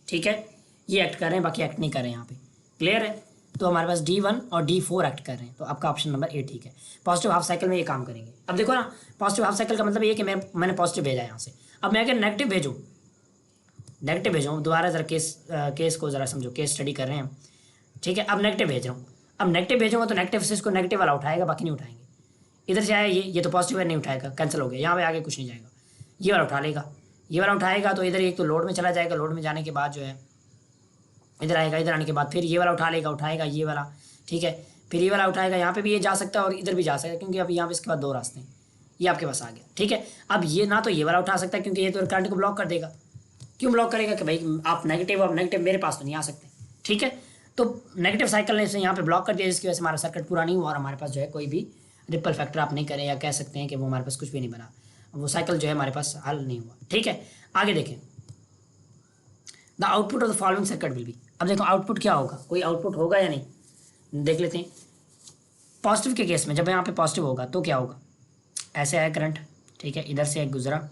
Speaker 1: ठीक है, ये एक्ट कर रहे हैं, बाकी एक्ट नहीं कर रहे हैं यहाँ पे, क्लियर है। तो हमारे पास D1 और D4 एक्ट कर रहे हैं, तो आपका ऑप्शन नंबर ए ठीक है। पॉजिटिव हाफ साइकिल में ये काम करेंगे। अब देखो ना, पॉजिटिव हाफ साइकिल का मतलब ये कि मैंने पॉजिटिव भेजा यहाँ से, अब मैं अगर नेगेटिव भेजूँ, दोबारा ज़रा केस को ज़रा समझो, केस स्टडी कर रहे हैं हम, ठीक है। अब नेगेटिव भेज रहा हूँ, अब नेगेटिव भेजूँगा तो नेगेटिव से इसको नेगेटिव वाला उठाएगा, बाकी नहीं उठाएंगे। इधर से आया ये तो पॉजिटिव है, नहीं उठाएगा, कैंसिल हो गया, यहाँ पे आगे कुछ नहीं जाएगा, ये वाला उठा लेगा, ये वाला उठाएगा तो इधर एक तो लोड में चला जाएगा, लोड में जाने के बाद जो है इधर आएगा, इधर आने के बाद फिर ये वाला उठाएगा ये वाला, ठीक है, फिर ये वाला उठाएगा, यहाँ पे भी ये जा सकता है और इधर भी जा सकता है, क्योंकि अब यहाँ पे इसके बाद दो रास्ते हैं, ये आपके पास आ गया, ठीक है। अब ये ना तो ये वाला उठा सकता है क्योंकि ये तो करंट को ब्लॉक कर देगा। क्यों ब्लॉक करेगा कि भाई आप नेगेटिव मेरे पास तो नहीं आ सकते, ठीक है। तो नेगेटिव साइकिल ने इसे यहाँ पे ब्लॉक कर दिया, जिसकी वजह से हमारा सर्किट पूरा नहीं हुआ और हमारे पास जो है कोई भी रिपल फैक्टर आप नहीं करें, या कह सकते हैं कि वो हमारे पास कुछ भी नहीं बना, वो साइकिल जो है हमारे पास हल नहीं हुआ, ठीक है। आगे देखें, the output of the following circuit will be. अब देखो आउटपुट क्या होगा, कोई आउटपुट होगा या नहीं, देख लेते हैं। पॉजिटिव के केस में जब यहाँ पे पॉजिटिव होगा तो क्या होगा, ऐसे आया करंट, ठीक है, इधर से एक गुजरा,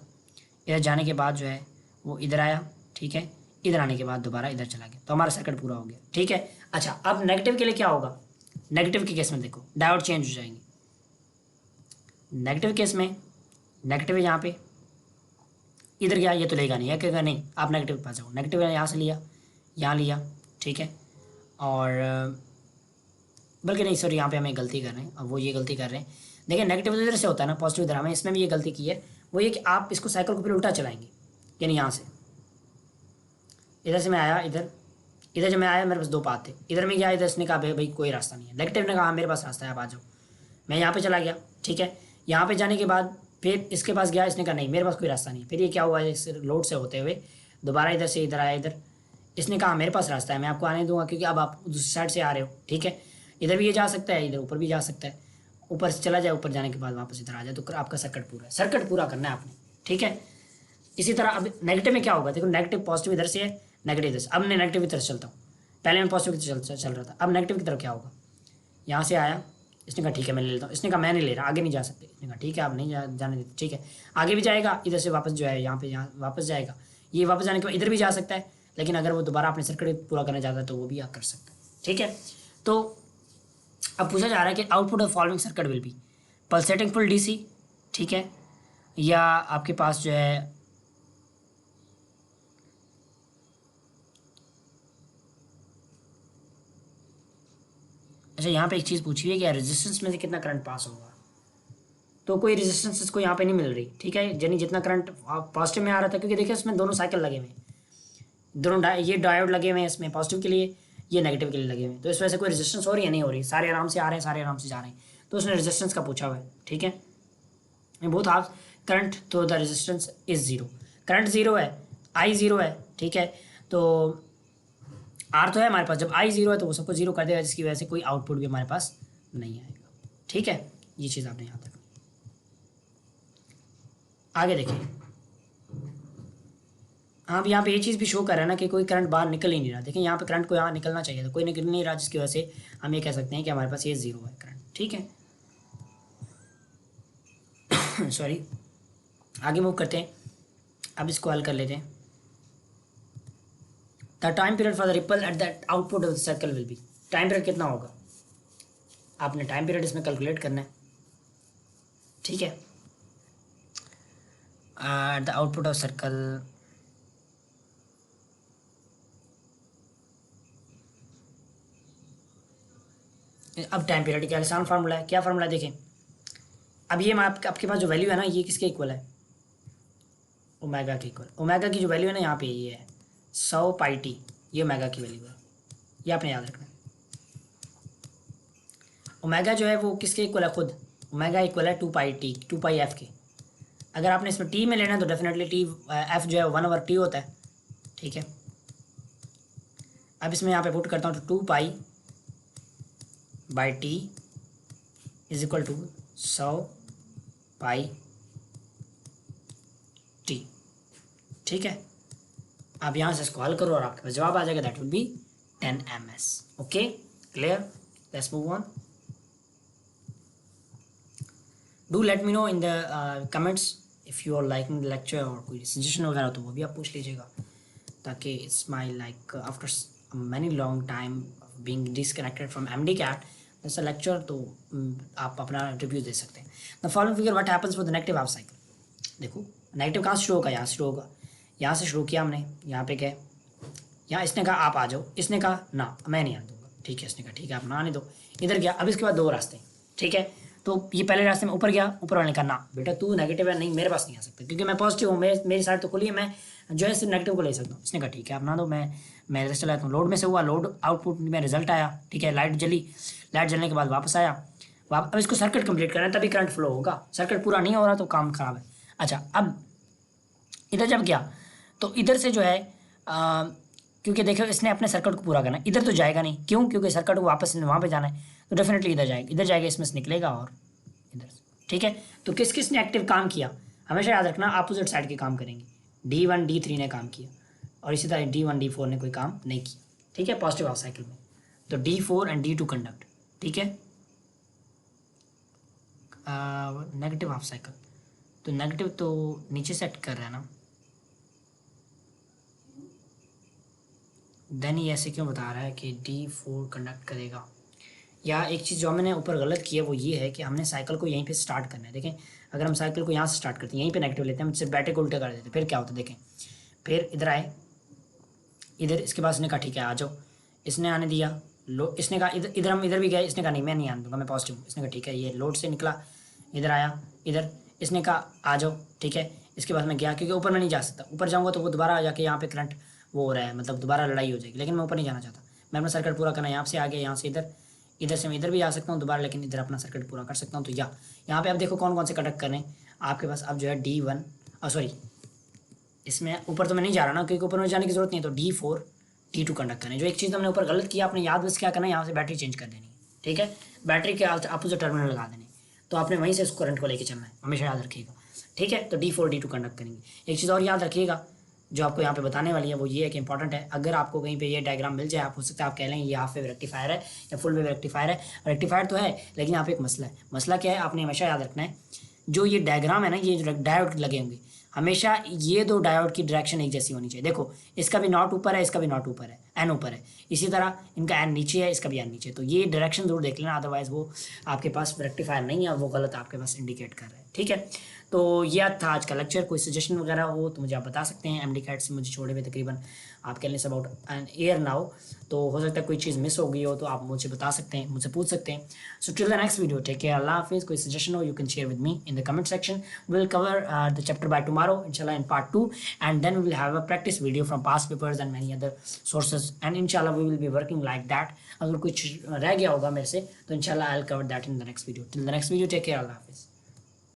Speaker 1: इधर जाने के बाद जो है वो इधर आया, ठीक है, इधर आने के बाद दोबारा इधर चला गया, तो हमारा सर्किट पूरा हो गया, ठीक है। अच्छा अब नेगेटिव के लिए क्या होगा, नेगेटिव के केस में देखो डायोड चेंज हो जाएंगे। नेगेटिव केस में नेगेटिव है यहाँ पे, इधर गया, ये तो लेगा नहीं, कहेगा नहीं आप नेगेटिव के पास जाओ, नेगेटिव यहाँ से लिया, यहाँ लिया, ठीक है। और बल्कि नहीं सॉरी, यहाँ पे हमें गलती कर रहे हैं, अब वो ये गलती कर रहे हैं। देखिए नेगेटिव इधर से होता है ना, पॉजिटिव इधर, हमें इसमें भी ये गलती की है, वो ये कि आप इसको साइकिल को फिर उल्टा चलाएंगे, यानी यहाँ से इधर से मैं आया, इधर जब मैं आया मेरे पास दो पाथ थे, इधर में गया, इधर इसने कहा भाई कोई रास्ता नहीं है, नेगेटिव ने कहा मेरे पास रास्ता है आप आ जाओ, मैं यहाँ पे चला गया, ठीक है। यहाँ पे जाने के बाद फिर इसके पास गया, इसने कहा नहीं मेरे पास कोई रास्ता नहीं। फिर ये क्या हुआ, इस लोड से होते हुए दोबारा इधर से इधर आया इधर, इसने कहा मेरे पास रास्ता है, मैं आपको आने दूंगा क्योंकि अब आप दूसरी साइड से आ रहे हो, ठीक है। इधर भी ये जा सकता है, इधर ऊपर भी जा सकता है, ऊपर से चला जाए, ऊपर जाने के बाद वापस इधर आ जाए, तो आपका सर्किट पूरा है। सर्किट पूरा करना है आपने, ठीक है। इसी तरह अब नेगेटिव में क्या होगा, देखो नेगेटिव पॉजिटिव इधर से है, नेगेटिव इधर से। अब मैं नेगेटिव की तरफ चलता हूँ, पहले मैं पॉजिटिव की तरफ चल रहा था, अब नेगेटिव की तरफ क्या होगा, यहाँ से आया, इसने कहा ठीक है मैं ले लेता हूँ, इसने कहा मैं नहीं ले रहा, आगे नहीं जा सकते, इसने कहा ठीक है आप नहीं जाने देते, ठीक है। आगे भी जाएगा, इधर से वापस जो है यहाँ पे यहाँ वापस जाएगा, ये वापस जाने के बाद इधर भी जा सकता है, लेकिन अगर वो दोबारा अपने सर्किट पूरा करना चाहता है तो वो भी कर सकता है, ठीक है। तो अब पूछा जा रहा है कि output of following circuit will be pulsating full DC, ठीक है, या आपके पास जो है अच्छा यहाँ पे एक चीज़ पूछी है कि रेजिस्टेंस में से कितना करंट पास होगा, तो कोई रेजिस्टेंस इसको यहाँ पे नहीं मिल रही, ठीक है। यानी जितना करंट पॉजिटिव में आ रहा था, क्योंकि देखिए इसमें दोनों साइकिल लगे हुए हैं, दोनों ये डायोड लगे हुए हैं इसमें पॉजिटिव के लिए, ये नेगेटिव के लिए लगे हुए हैं, तो इस वजह से कोई रेजिस्टेंस हो रही है नहीं हो रही, सारे आराम से आ रहे हैं, सारे आराम से जा रहे हैं, तो उसने रेजिस्टेंस का पूछा हुआ है, ठीक है। बोथ हाफ करंट तो the resistance is zero, current zero है, आई ज़ीरो है, ठीक है। तो आर तो है हमारे पास, जब आई ज़ीरो है तो वो सबको जीरो कर देगा, जिसकी वजह से कोई आउटपुट भी हमारे पास नहीं आएगा, ठीक है। ये चीज़ आपने याद रखनी। आगे देखिए, हाँ, अब यहाँ पे ये चीज़ भी शो कर रहा है ना कि कोई करंट बाहर निकल ही नहीं रहा। देखिए यहाँ पे करंट को यहाँ निकलना चाहिए था, कोई निकल नहीं रहा, जिसकी वजह से हम ये कह सकते हैं कि हमारे पास ये ज़ीरो है करंट, ठीक है। सॉरी, आगे मूव करते हैं, अब इसको हल कर लेते हैं। The time period for the ripple at the output of the circle will be, time period कितना होगा, आपने टाइम पीरियड इसमें कैलकुलेट करना है, ठीक है। At the output of circle अब टाइम पीरियड का आसान फार्मूला है, क्या फार्मूला है देखें। अब ये आपके पास जो वैल्यू है ना, ये किसके इक्वल है, ओमेगा के इक्वल। ओमेगा की जो वैल्यू है ना यहाँ पे ये है 100 पाई टी, ये ओमेगा की वैल्यू है, ये आपने याद रखना है। ओमेगा जो है वो किसके इक्वल है, खुद ओमेगा इक्वल है 2 पाई टी, 2 पाई एफ के। अगर आपने इसमें टी में लेना है तो डेफिनेटली टी एफ जो है 1/t होता है, ठीक है। अब इसमें यहाँ पे पुट करता हूँ तो 2 pi by T is equal to 100 pi T, ठीक है। अब यहाँ से इसको हल करो और आपके पास जवाब आ जाएगा, that will be 10 ms। Okay, clear, let's move on. Do let me know in the comments if you are liking the lecture, और कोई सजेशन वगैरह तो वो भी आप पूछ लीजिएगा, ताकि it's my like after many long time being disconnected from MD-CAT जैसा लेक्चर, तो आप अपना रिव्यू दे सकते हैं। The following figure what happens for the negative half cycle. देखो नेगेटिव कहाँ से शुरू होगा, यहाँ से शुरू होगा, यहाँ से शुरू किया हमने, यहाँ पे गए, यहाँ इसने कहा आप आ जाओ, इसने कहा ना मैं नहीं आने दूंगा, ठीक है। इसने कहा ठीक है आप ना आने दो, इधर गया। अब इसके बाद दो रास्ते, ठीक है। तो ये पहले रास्ते में ऊपर गया, ऊपर वाले ने कहा ना बेटा तू नेगेटिव है, नहीं मेरे पास नहीं आ सकता क्योंकि मैं पॉजिटिव हूँ, मेरी साइड तो खुली है, मैं जो है सिर्फ नेगेटिव को ले सकता हूँ। इसने कहा ठीक है आप ना दो, मैं रिजल्ट चलाता हूँ। लोड में से हुआ, लोड आउटपुट में रिजल्ट आया, ठीक है। लाइट जली, लाइट जलने के बाद वापस आया, अब इसको सर्किट कंप्लीट करना है तभी करंट फ्लो होगा, सर्किट पूरा नहीं हो रहा तो काम खराब है। अच्छा, अब इधर जब गया तो इधर से जो है क्योंकि देखो इसने अपने सर्किट को पूरा करना है, इधर तो जाएगा नहीं, क्यों, क्योंकि सर्किट को वापस वहाँ पे जाना है, तो डेफिनेटली इधर जाएगा, इधर जाएगा, इसमें से निकलेगा और इधर से, ठीक है। तो किस किस ने एक्टिव काम किया, हमेशा याद रखना अपोजिट साइड के काम करेंगे। D1 D3 ने काम किया और इसी तरह D1 D4 ने कोई काम नहीं किया, ठीक है, पॉजिटिव हाफ साइकिल में। तो D4 एंड D2 कंडक्ट, ठीक है। नेगेटिव हाफ साइकिल, तो नेगेटिव तो नीचे सेट कर रहा है ना, देन ये ऐसे क्यों बता रहा है कि D4 कंडक्ट करेगा। या एक चीज़ जो मैंने ऊपर गलत किया वो ये है कि हमने साइकिल को यहीं पे स्टार्ट करना है। देखें अगर हम साइकिल को यहाँ से स्टार्ट करते हैं, यहीं पे नेगेटिव लेते हैं, हम सिर्फ बैटरी को उल्टा कर देते हैं, फिर क्या होता है देखें। फिर इधर आए, इधर इसके पास इसने कहा ठीक है आ जाओ, इसने आने दिया, इसने कहा इधर हम इधर भी गए, इसने कहा नहीं मैं नहीं आने दूंगा, मैं पॉजिटिव हूँ। इसने कहा ठीक है, ये लोड से निकला, इधर आया, इधर इसने कहा आ जाओ, ठीक है। इसके बाद मैं गया क्योंकि ऊपर मैं नहीं जा सकता, ऊपर जाऊँगा तो वो दोबारा जाके यहाँ पे करंट वो हो रहा है, मतलब दोबारा लड़ाई हो जाएगी, लेकिन मैं ऊपर नहीं जाना चाहता, मैं अपना सर्किट पूरा करना। यहाँ से आगे, यहाँ से इधर, इधर से मैं इधर भी आ सकता हूँ दोबारा, लेकिन इधर अपना सर्किट पूरा कर सकता हूँ। तो यहाँ पे आप देखो कौन कौन से कंडक्ट करने, आपके पास अब जो है D1 सॉरी इसमें ऊपर तो मैं नहीं जा रहा ना, क्योंकि ऊपर में जाने की जरूरत नहीं है। तो D4 D2 कंडक्ट करना है। जो एक चीज़ हमने ऊपर गलत किया, आपने याद बस क्या करना है, यहाँ से बैटरी चेंज कर देनी है, ठीक है, बैटरी के अपोजिट टर्मिनल लगा देने, तो आपने वहीं से इस करंट को लेके चलना है, हमेशा याद रखिएगा, ठीक है। तो D4 D2 कंडक्ट करेंगे। एक चीज़ और याद रखिएगा जो आपको यहाँ पे बताने वाली है, वो ये है कि इंपॉर्टेंट है। अगर आपको कहीं पे ये डायग्राम मिल जाए, आप हो सकता है आप कह लें ये हाफ वेव रेक्टिफायर है या फुल वेव रेक्टिफायर है। रेक्टिफायर तो है, लेकिन यहाँ पे एक मसला है। मसला क्या है, आपने हमेशा याद रखना है, जो ये डायग्राम है ना, ये जो डायोड लगे होंगे, हमेशा ये दो डायोड की डायरेक्शन एक जैसी होनी चाहिए। देखो इसका भी नॉट ऊपर है, इसका भी नॉट ऊपर है, एन ऊपर है, इसी तरह इनका एन नीचे है, इसका भी एन नीचे है। तो ये डायरेक्शन जरूर देख लेना, अदरवाइज वो आपके पास रेक्टिफायर नहीं है, वो गलत आपके पास इंडिकेट कर रहा है, ठीक है। तो यह था आज का लेक्चर। कोई सजेशन वगैरह हो तो मुझे आप बता सकते हैं। एमडी कैट से मुझे छोड़े हुए तकरीबन आप कह लें अबाउट एन ईयर नाउ, तो हो सकता है कोई चीज़ मिस हो गई हो तो आप मुझे बता सकते हैं, मुझसे पूछ सकते हैं। So till the next video, take care, अल्लाह हाफिज़। कोई सजेशन हो you can share with me in the comment section. We will cover the chapter by tomorrow इंशाल्लाह in part 2, and then we will have a practice video from past papers and many other sources, and इंशाल्लाह we will be working like that. अगर कुछ रह गया होगा मेरे से तो इंशाल्लाह I will cover that in the next video. Till the next video, take care, अल्लाह हाफिज़।